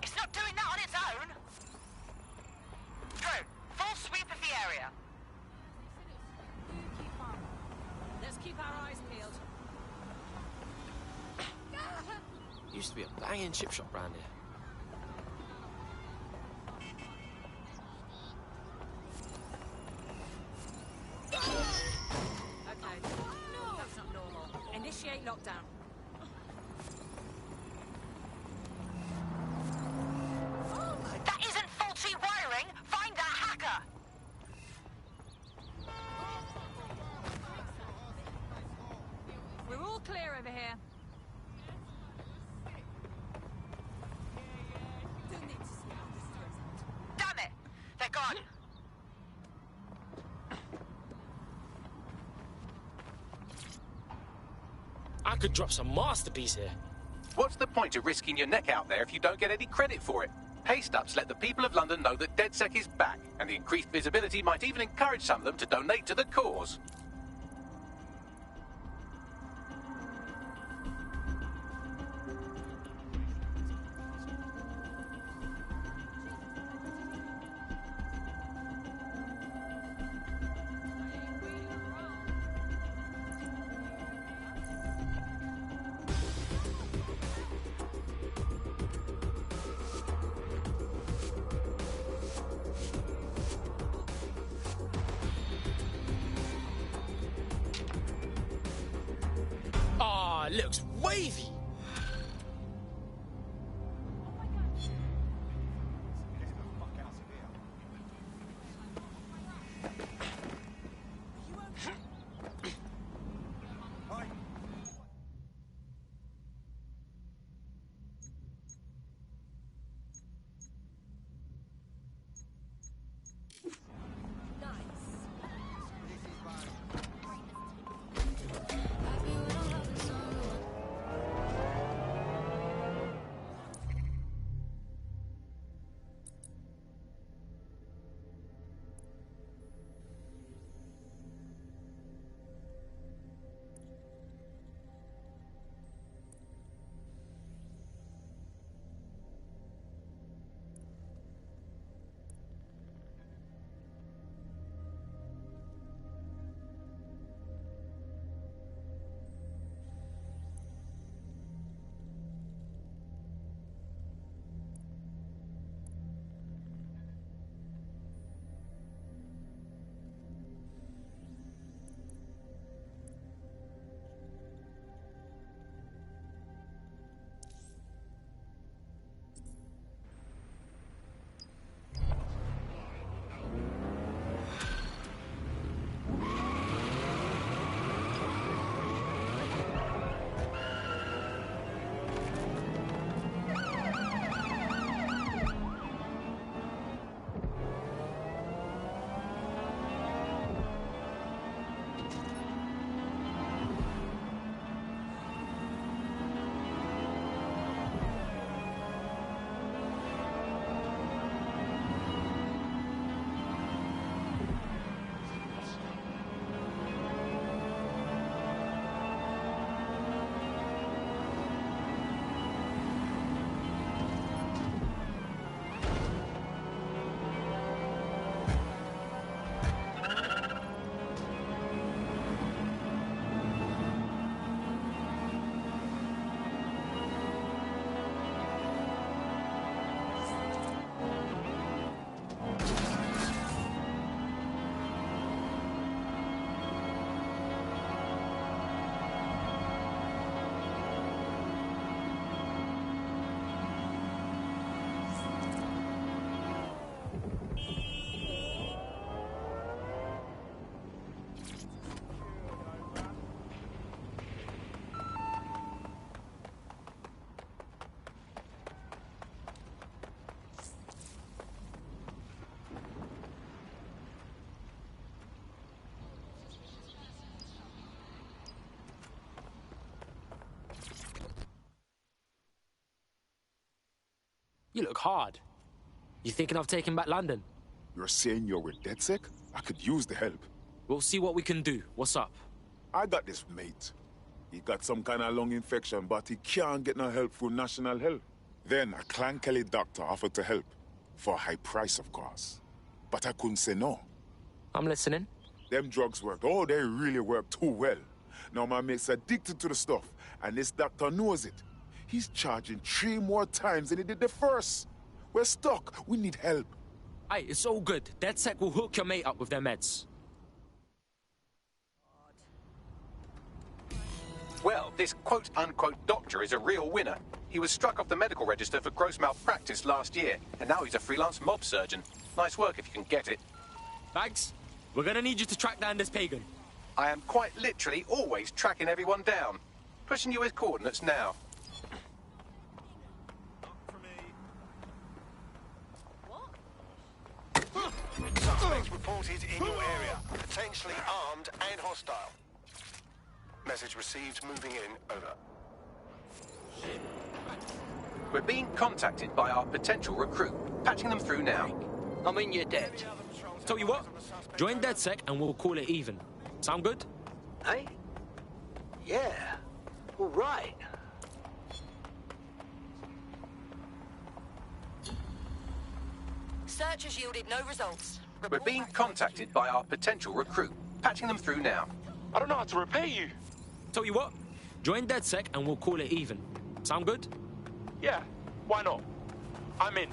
It's not doing that on its own! Drone, full sweep of the area. Let's keep our eyes peeled. Used to be a banging chip shop round here. Okay. No, that's not normal. Initiate lockdown. That isn't faulty wiring! Find that hacker! We're all clear over here. Damn it! They're gone! I could drop some masterpiece here. What's the point of risking your neck out there if you don't get any credit for it? Paste-ups let the people of London know that DedSec is back, and the increased visibility might even encourage some of them to donate to the cause. Ah, looks wavy. You look hard. You thinking of taking back London? You're saying you're with DedSec? I could use the help. We'll see what we can do. What's up? I got this mate. He got some kind of lung infection, but he can't get no help through national health. Then a Clan Kelly doctor offered to help. For a high price, of course. But I couldn't say no. I'm listening. Them drugs worked. Oh, they really work too well. Now my mate's addicted to the stuff, and this doctor knows it. He's charging 3 more times than he did the first. We're stuck. We need help. Aye, it's all good. DedSec will hook your mate up with their meds. Well, this quote-unquote doctor is a real winner. He was struck off the medical register for gross malpractice last year, and now he's a freelance mob surgeon. Nice work if you can get it. Thanks. We're gonna need you to track down this pagan. I am quite literally always tracking everyone down. Pushing you his coordinates now. Suspects reported in your area. Potentially armed and hostile. Message received. Moving in. Over. We're being contacted by our potential recruit. Patching them through now. I mean, you're dead. Tell you what, join DedSec and we'll call it even. Sound good? Hey? Yeah. All right. Search has yielded no results. We're being contacted by our potential recruit. Patching them through now. I don't know how to repay you. Tell you what, join DedSec and we'll call it even. Sound good? Yeah, why not? I'm in.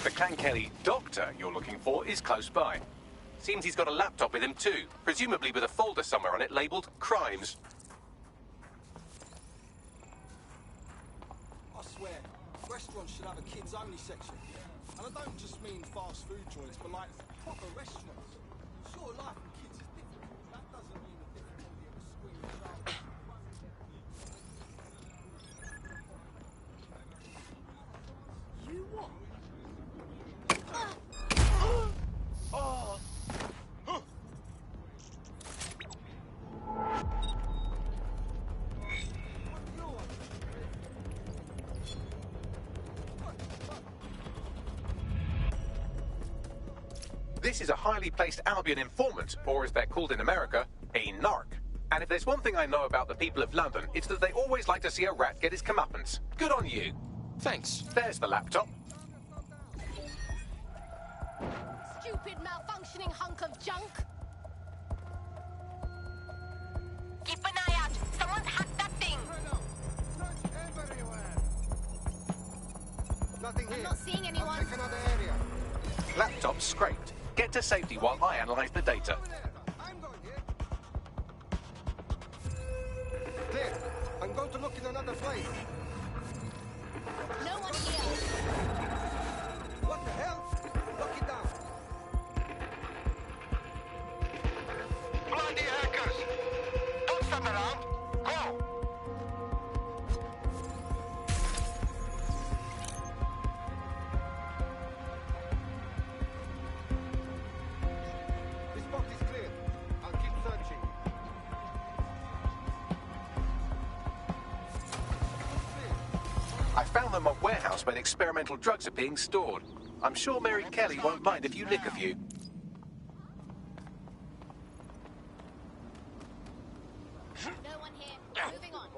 The Clan Kelly doctor you're looking for is close by. Seems he's got a laptop with him too, presumably with a folder somewhere on it labelled Crimes. I swear, restaurants should have a kids-only section. And I don't just mean fast food joints, but like proper restaurants. Sure, life for kids is different. That doesn't mean the difficulty of a screaming child. This is a highly placed Albion informant, or as they're called in America, a narc. And if there's one thing I know about the people of London, it's that they always like to see a rat get his comeuppance. Good on you. Thanks. There's the laptop. Stupid, malfunctioning hunk of junk. Keep an eye out. Someone's hacked that thing. Nothing here. I'm not seeing anyone. I'll check another area. Laptop scraped. Get to safety while I analyze the data. Clear. I'm going to look in another place. No one here. What the hell? Lock it down. Bloody hackers! Don't stand around. Go! This spot is clear. I'll keep searching. I found them a warehouse where experimental drugs are being stored. I'm sure Mary Kelly won't mind if you nick a few. No one here. Moving on.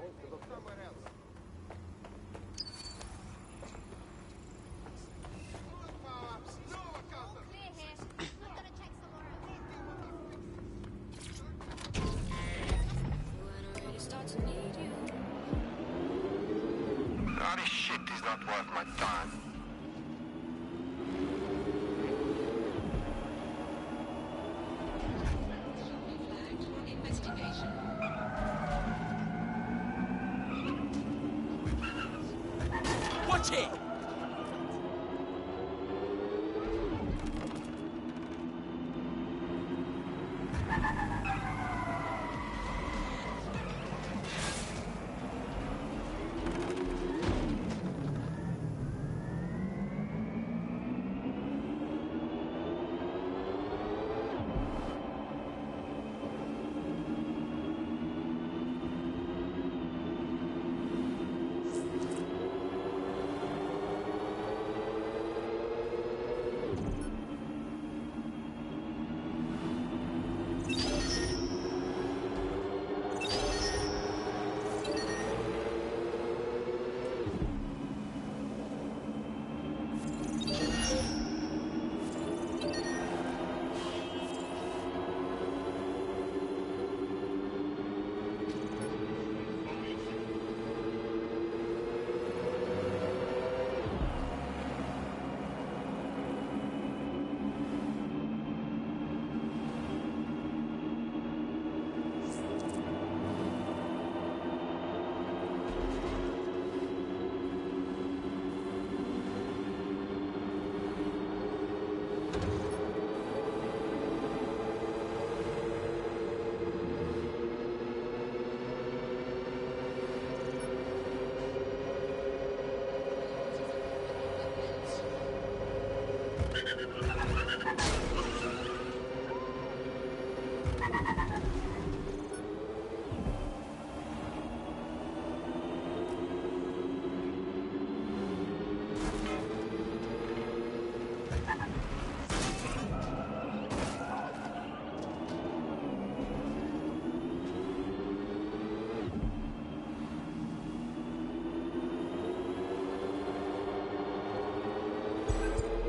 Somewhere else. All clear here. I'm gonna check somewhere else. All this shit is not worth my time. Watch it!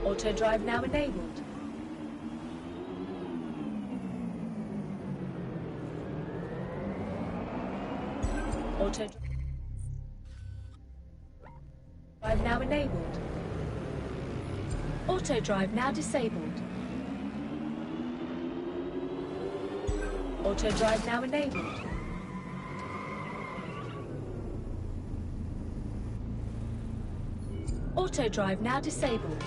Auto drive now enabled. Auto drive now enabled. Auto drive now disabled. Auto drive now enabled. Auto drive now disabled.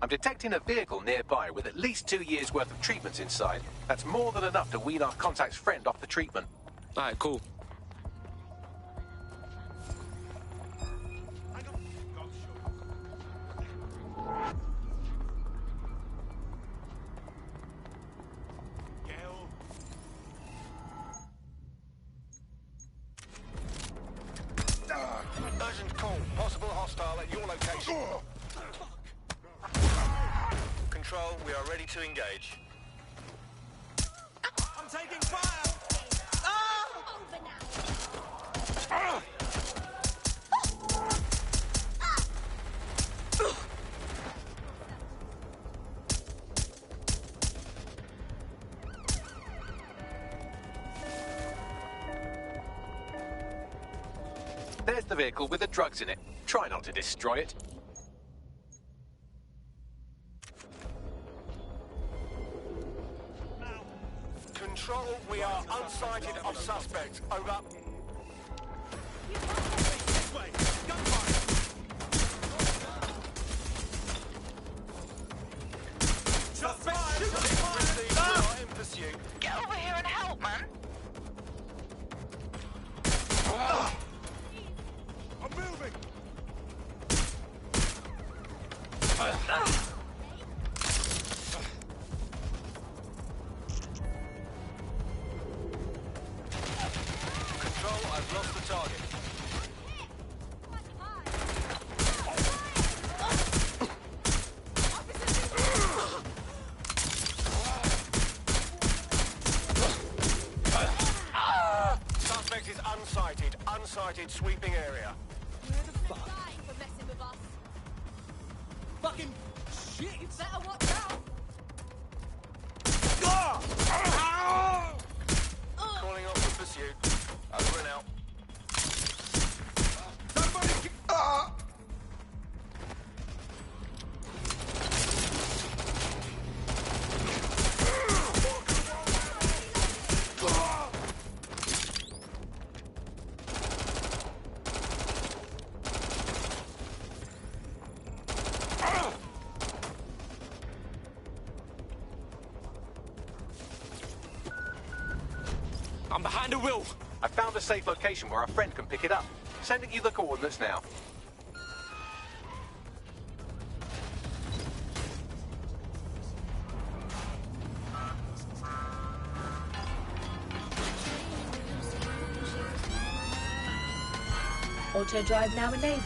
I'm detecting a vehicle nearby with at least 2 years' worth of treatments inside. That's more than enough to wean our contact's friend off the treatment. Alright, cool. Urgent call. to engage. I'm taking fire! There's the vehicle with the drugs in it. Try not to destroy it. Control, we are unsighted of suspect. Over. This way! Gunfire! Suspect! Received, we are in pursuit. Get over here and help, man. I'm moving! Control, I've lost the target. Suspect is unsighted. Unsighted sweeping area. Where the fuck? Dying for messing with us. Fucking shit! You better watch out. Calling off the pursuit. Over and out. Somebody get... I'm behind the wheel. I found a safe location where our friend can pick it up. Sending you the coordinates now. Auto drive now enabled.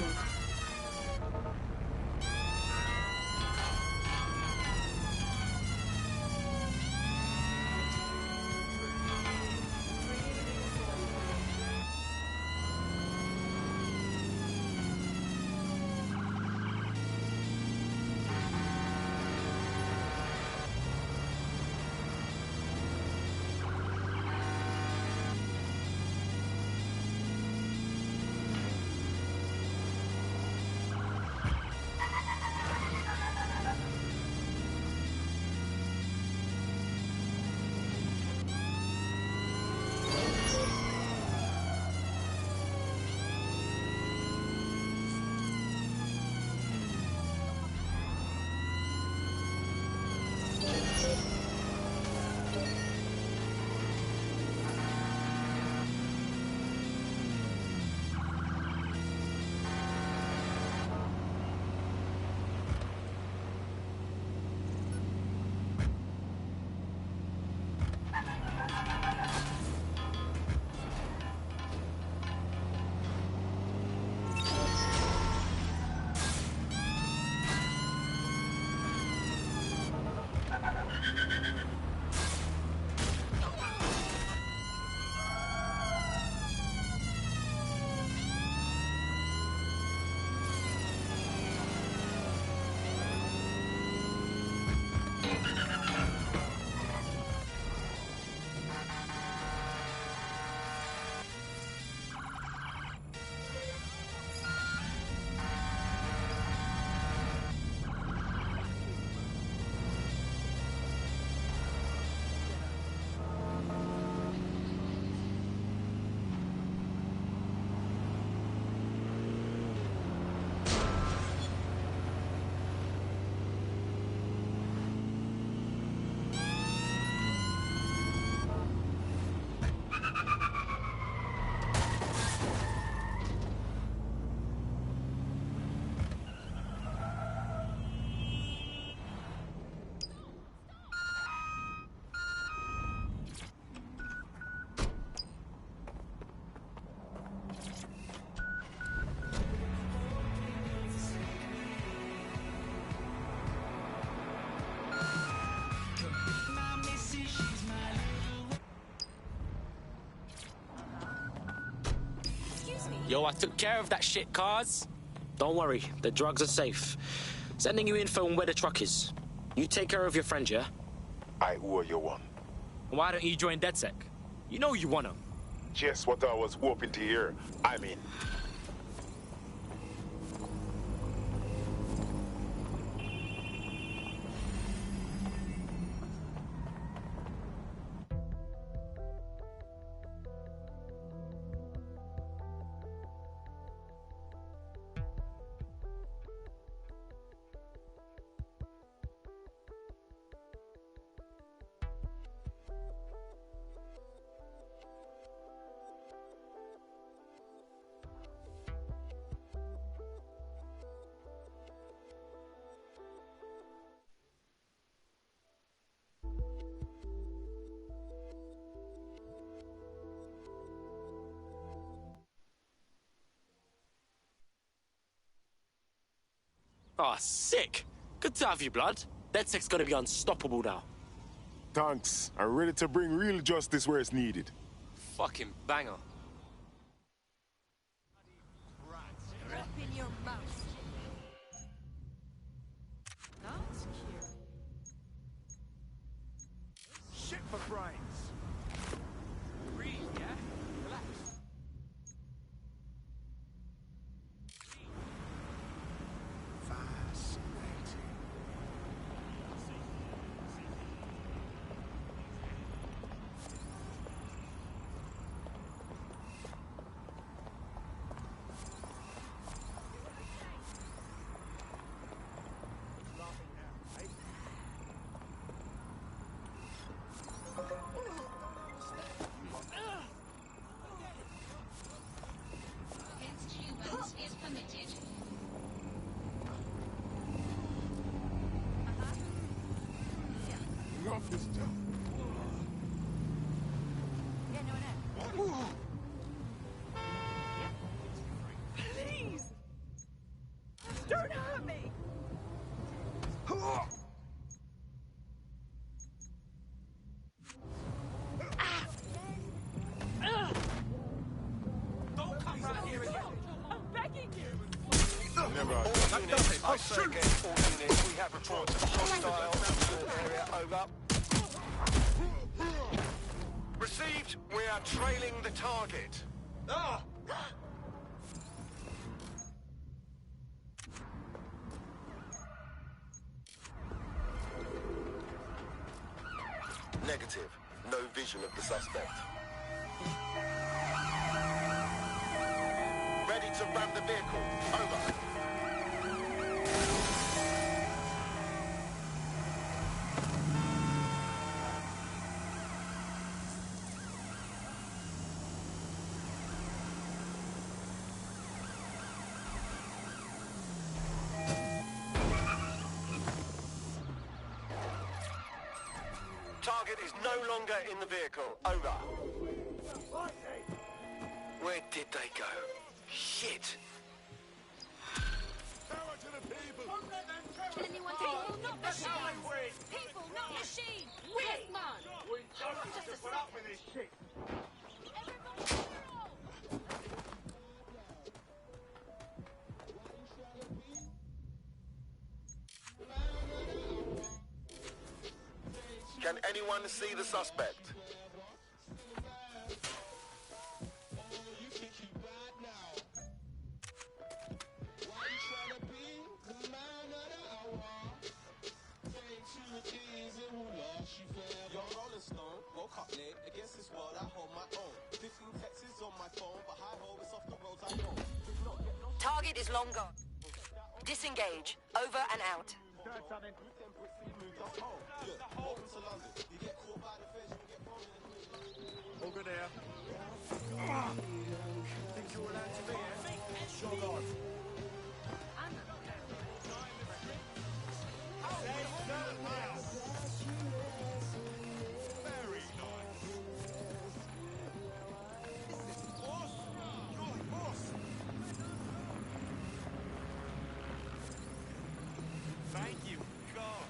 Yo, I took care of that shit, cars. Don't worry, the drugs are safe. Sending you info on where the truck is. You take care of your friend, yeah? I owe you one. Why don't you join DedSec? You know you want him. Just what I was hoping to hear. I'm in. Oh, sick. Good to have you, blood. DedSec's gonna be unstoppable now. Thanks. I'm ready to bring real justice where it's needed. Fucking banger. Up in your mouth. That's cute. Shit for brains. Breathe, yeah? Relax. Against humans is permitted. Love this job. Please! Don't hurt me! Don't come round here again. I'm begging you! Never. All units, I say again, all units, we have reports of hostile area, over. Received, we are trailing the target. Negative. No vision of the suspect. Ready to ram the vehicle. Over. Target is no longer in the vehicle. Over. Where did they go? Shit. Can anyone take people, not machines? People, not machines! Yes, man! Just a sec. Can anyone see the suspect? Young Rolling Stone, woke up late. Against this world, I hold my own. 15 texts on my phone, but hi ho, it's off the roads I know. Target is long gone. Disengage. Over and out. All good here. Think you're allowed to be here? Shut on. Very nice. Boss, you're the boss. Thank you, God.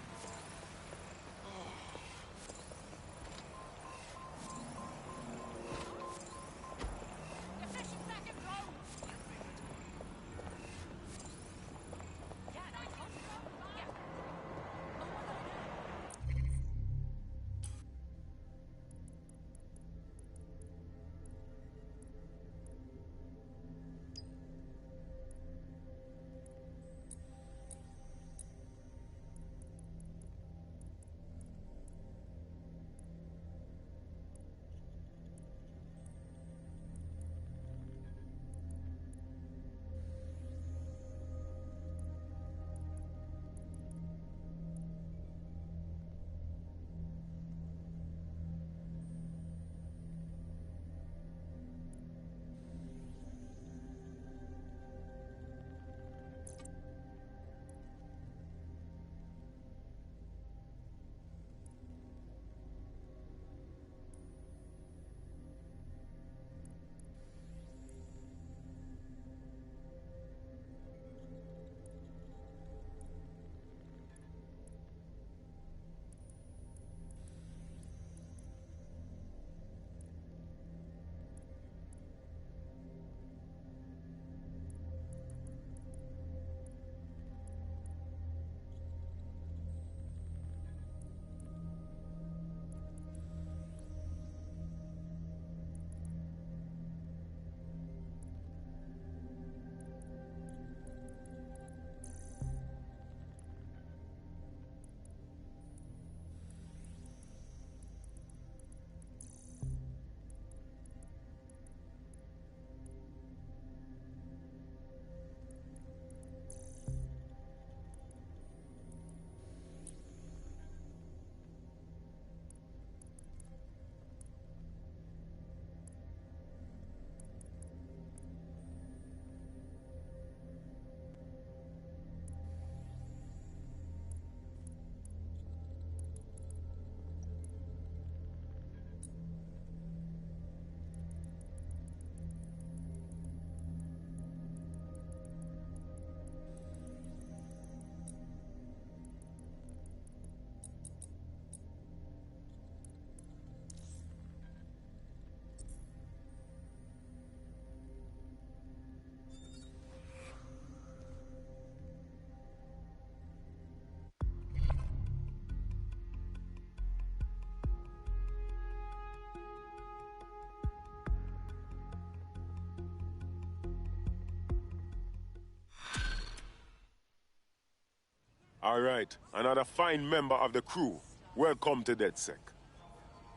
All right, another fine member of the crew. Welcome to DedSec.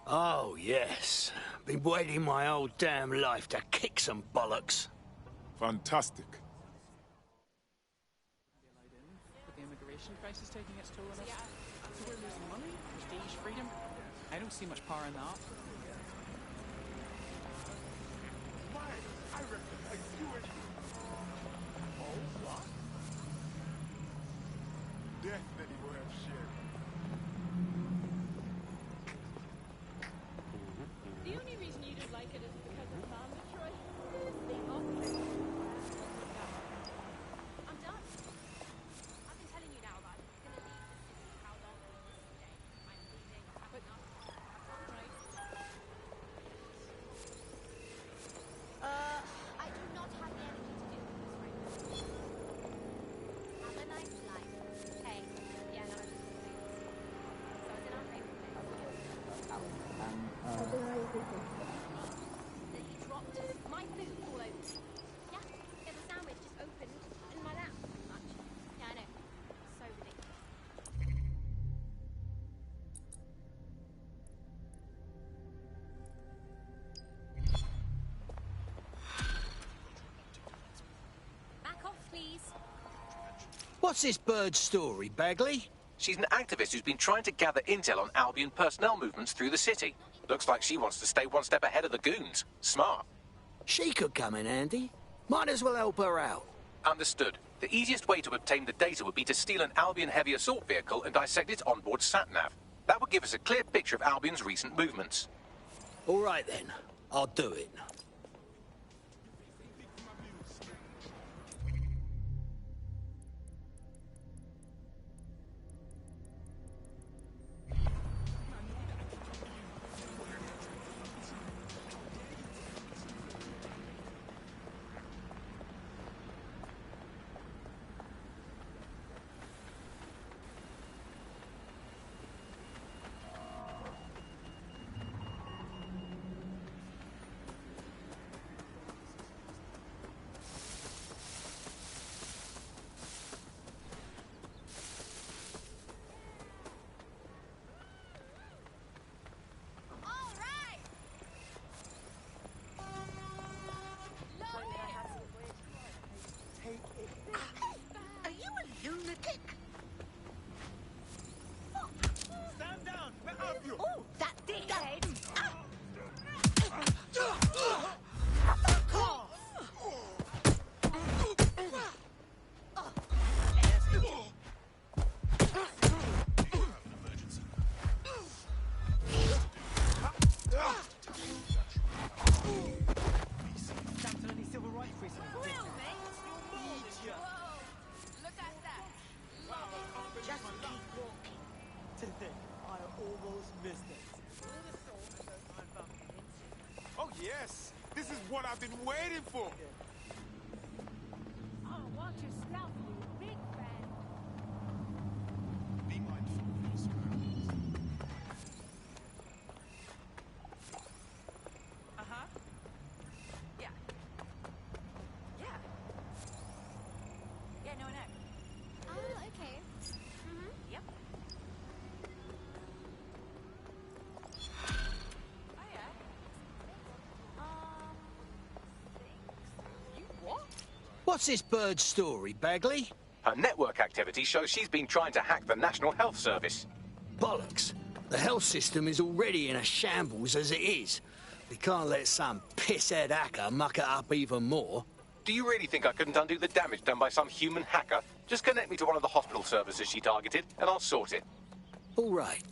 Oh, yes. Been waiting my whole damn life to kick some bollocks. Fantastic. With the immigration crisis taking its toll on us, we're losing money, prestige, freedom. I don't see much power in that. I recognize you and... Oh, what? Definitely worth sharing. The only reason you don't like it is because it's mandatory. The opposite. I'm done. I've been telling you now that I'm gonna leave to see how long it is today. I'm leaving. I've enough. Right. I do not have the energy to deal with this right now. Have a nice life. Hey. Yeah, no, I just want to say this. So it's in our favorite place. That he dropped my food all over. Yeah, the sandwich just opened in my lap, pretty much. Yeah, I know. So ridiculous. Back off, please. What's this bird's story, Bagley? She's an activist who's been trying to gather intel on Albion personnel movements through the city. Looks like she wants to stay one step ahead of the goons. Smart. She could come in handy. Might as well help her out. Understood. The easiest way to obtain the data would be to steal an Albion heavy assault vehicle and dissect its onboard sat-nav. That would give us a clear picture of Albion's recent movements. All right, then. I'll do it. Are you a lunatic? Stand down! Where are you? Oh, that dickhead! Oh, yes. This is what I've been waiting for. I want to stuff you, big fan. Be mindful of your surroundings. Uh-huh. Yeah. Yeah. Yeah, no, no. Oh, okay. Mm-hmm. Yep. Oh, yeah. You what? What's this bird's story, Bagley? Her network activity shows she's been trying to hack the National Health Service. Bollocks. The health system is already in a shambles as it is. We can't let some pisshead hacker muck it up even more. Do you really think I couldn't undo the damage done by some human hacker? Just connect me to one of the hospital services she targeted, and I'll sort it. All right.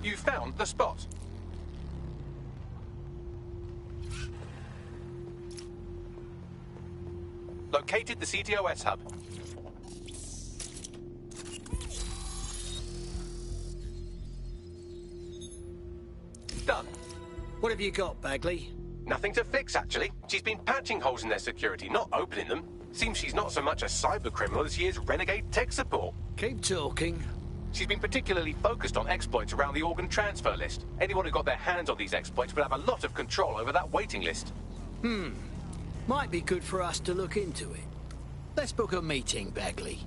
You found the spot. Located the CTOS hub. Done. What have you got, Bagley? Nothing to fix, actually. She's been patching holes in their security, not opening them. Seems she's not so much a cyber criminal as she is renegade tech support. Keep talking. She's been particularly focused on exploits around the organ transfer list. Anyone who got their hands on these exploits would have a lot of control over that waiting list. Might be good for us to look into it. Let's book a meeting, Bagley.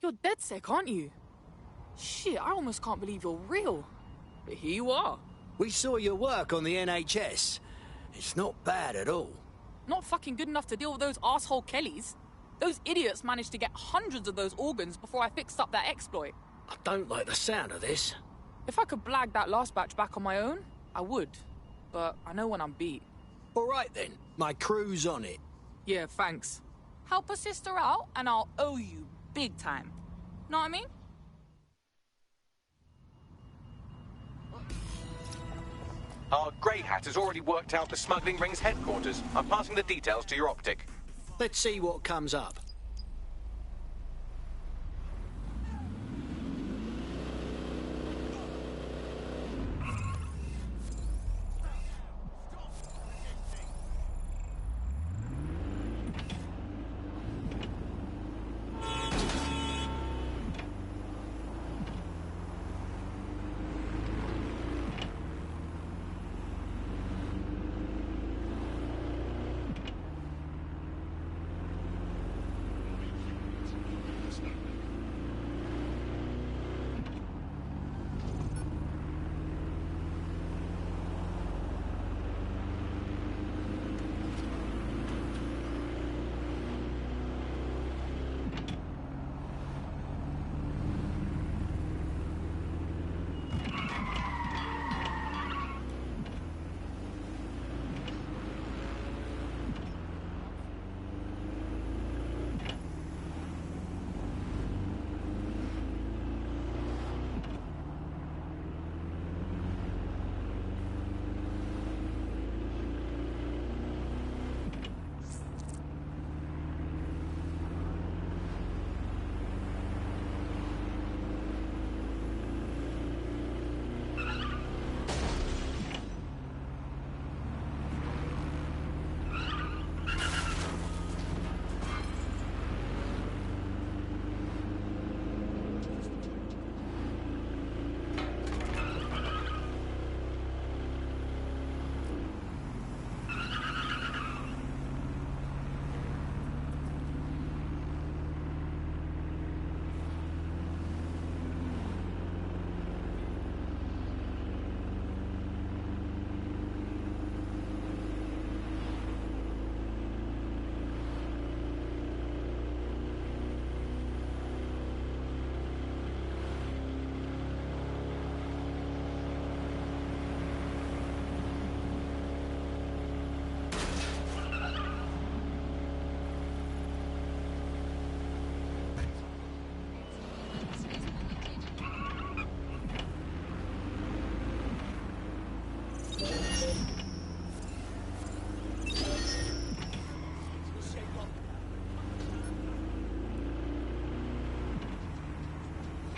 You're dead sick, aren't you? Shit, I almost can't believe you're real. But here you are. We saw your work on the NHS. It's not bad at all. Not fucking good enough to deal with those asshole Kellys. Those idiots managed to get hundreds of those organs before I fixed up that exploit. I don't like the sound of this. If I could blag that last batch back on my own, I would. But I know when I'm beat. All right then, my crew's on it. Yeah, thanks. Help a sister out and I'll owe you big time. Know what I mean? Our grey hat has already worked out the smuggling ring's headquarters. I'm passing the details to your optic. Let's see what comes up.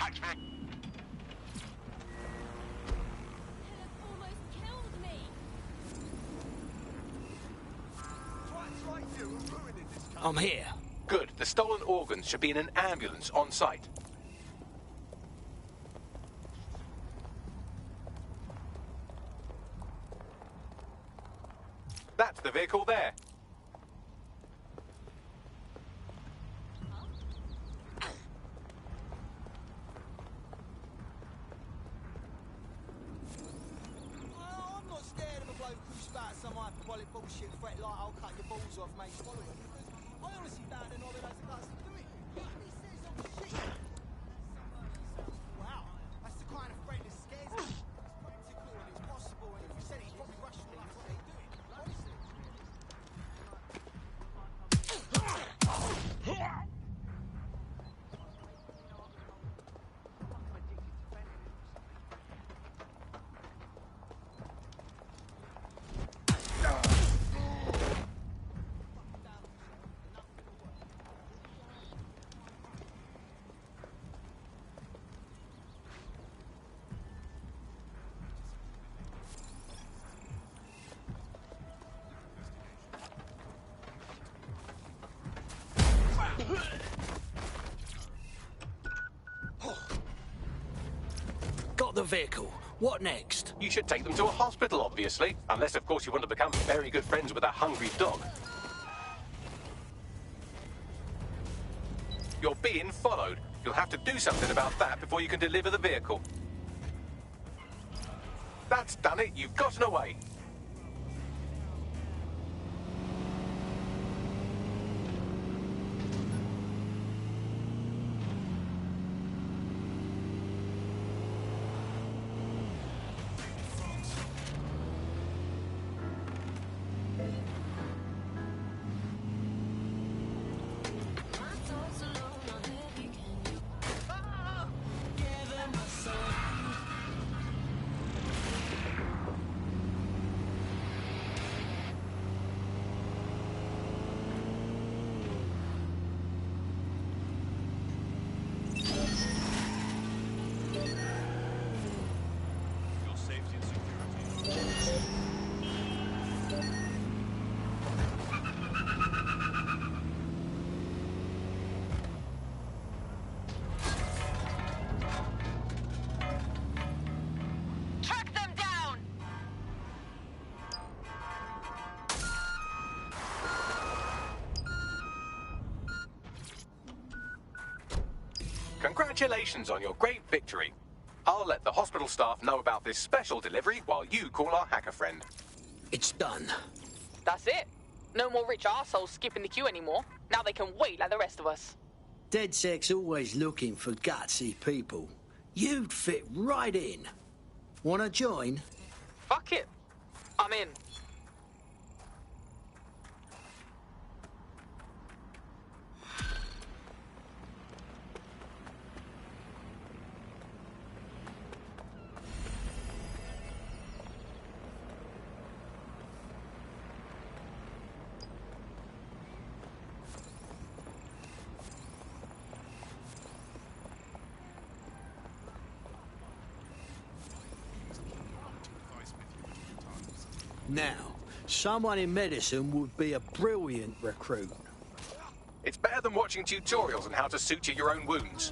Patch me. Almost killed me. Twats like you are ruining this country. I'm here. Good. The stolen organs should be in an ambulance on site. That's the vehicle there. I'm not scared of a bloke who spouts some hyperbolic bullshit threat like I'll cut your balls off, mate, swallow it, because I honestly doubt they're not going to have the guts to do it. Like, he says some shit. Wow, that's the kind of threat that scares me. It's practical and it's possible, and if we said it, it's probably rational, that's what they do it. Honestly. Got the vehicle. What next? You should take them to a hospital, obviously. Unless, of course, you want to become very good friends with a hungry dog. You're being followed. You'll have to do something about that before you can deliver the vehicle. That's done it. You've gotten away. Track them down! Congratulations on your great victory. I'll let the hospital staff know about this special delivery while you call our hacker friend. It's done. That's it. No more rich arseholes skipping the queue anymore. Now they can wait like the rest of us. DedSec's always looking for gutsy people. You'd fit right in. Wanna join? Fuck it. I'm in. Now, someone in medicine would be a brilliant recruit. It's better than watching tutorials on how to suture your own wounds.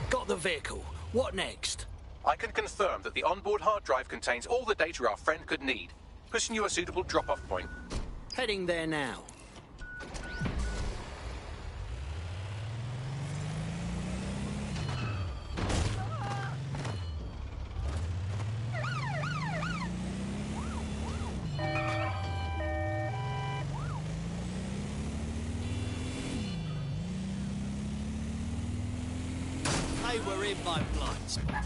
Got the vehicle. What next? I can confirm that the onboard hard drive contains all the data our friend could need, pushing you a suitable drop-off point. Heading there now. They were in my blind spot.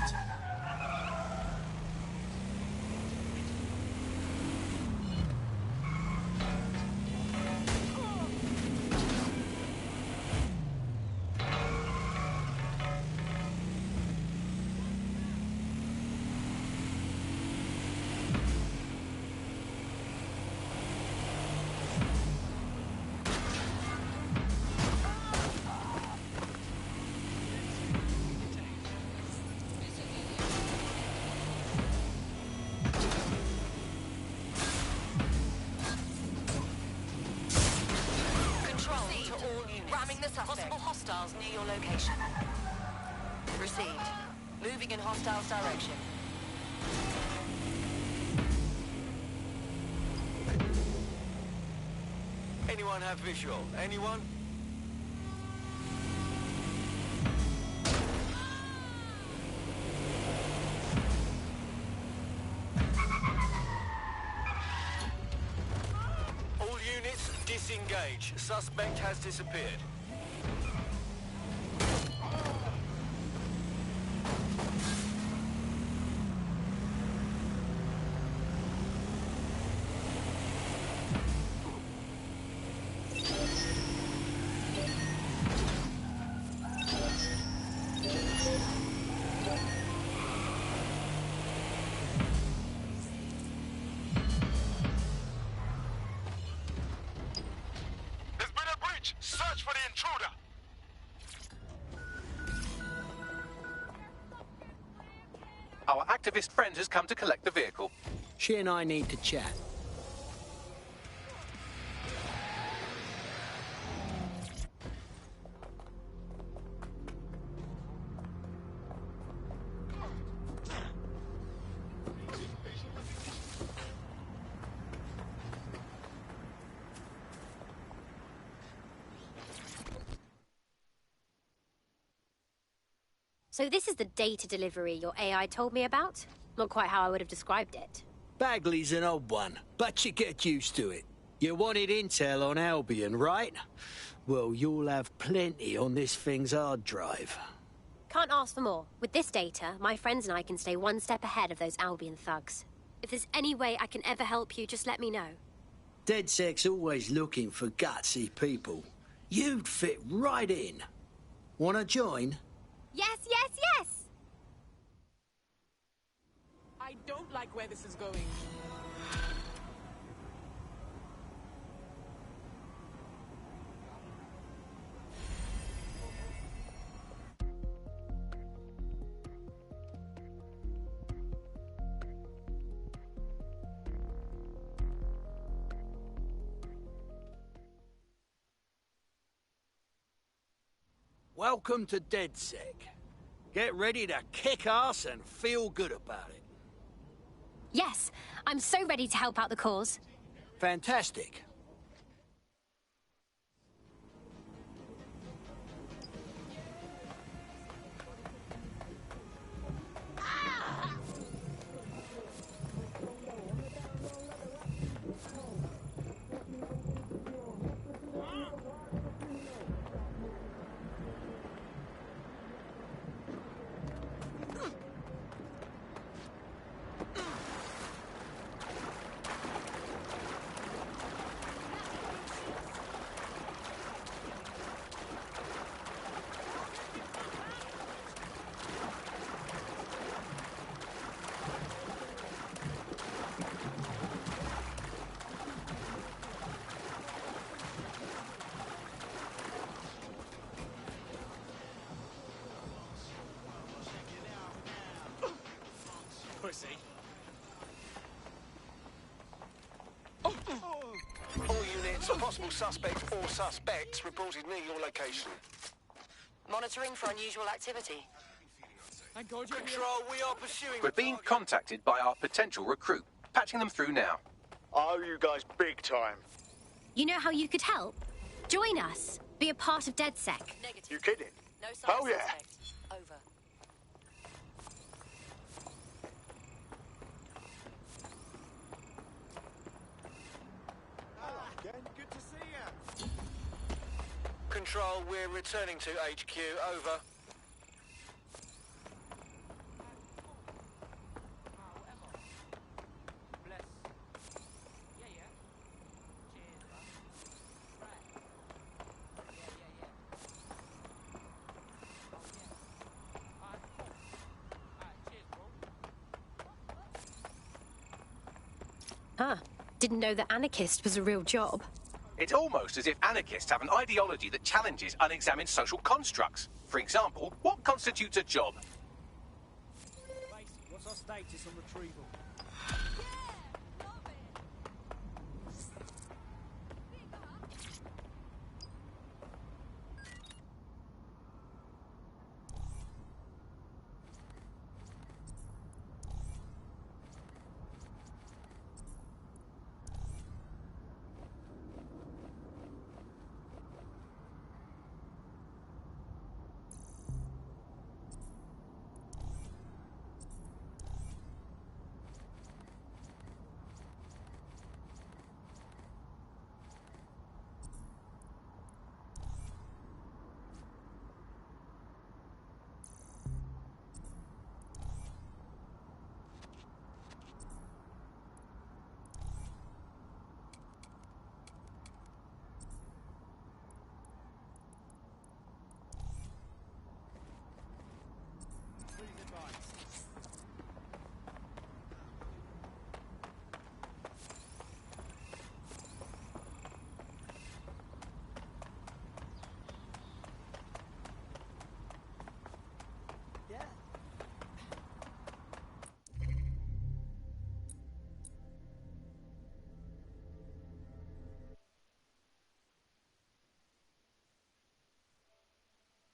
the suspect. Possible hostiles near your location. Received. Moving in hostiles' direction. Anyone have visual? Anyone? All units, disengage. Suspect has disappeared. Search for the intruder! Our activist friend has come to collect the vehicle. She and I need to chat. So this is the data delivery your AI told me about? Not quite how I would have described it. Bagley's an odd one, but you get used to it. You wanted intel on Albion, right? Well, you'll have plenty on this thing's hard drive. Can't ask for more. With this data, my friends and I can stay one step ahead of those Albion thugs. If there's any way I can ever help you, just let me know. DedSec's always looking for gutsy people. You'd fit right in. Wanna join? Yes, yes, yes! I don't like where this is going. Welcome to DedSec. Get ready to kick ass and feel good about it. Yes, I'm so ready to help out the cause. Fantastic. Pussy. All units, possible suspect or suspects reported near your location. Monitoring for unusual activity. Thank God you're here. Control, we are pursuing... We're being contacted by our potential recruit. Patching them through now. I owe you guys big time. You know how you could help? Join us. Be a part of DedSec. Negative. You kidding? No sign Oh, of yeah. suspect. Over. Again, good to see you. Control, we're returning to HQ. Over. Huh. Didn't know that anarchist was a real job. It's almost as if anarchists have an ideology that challenges unexamined social constructs. For example, what constitutes a job? Base, what's our status on retrieval?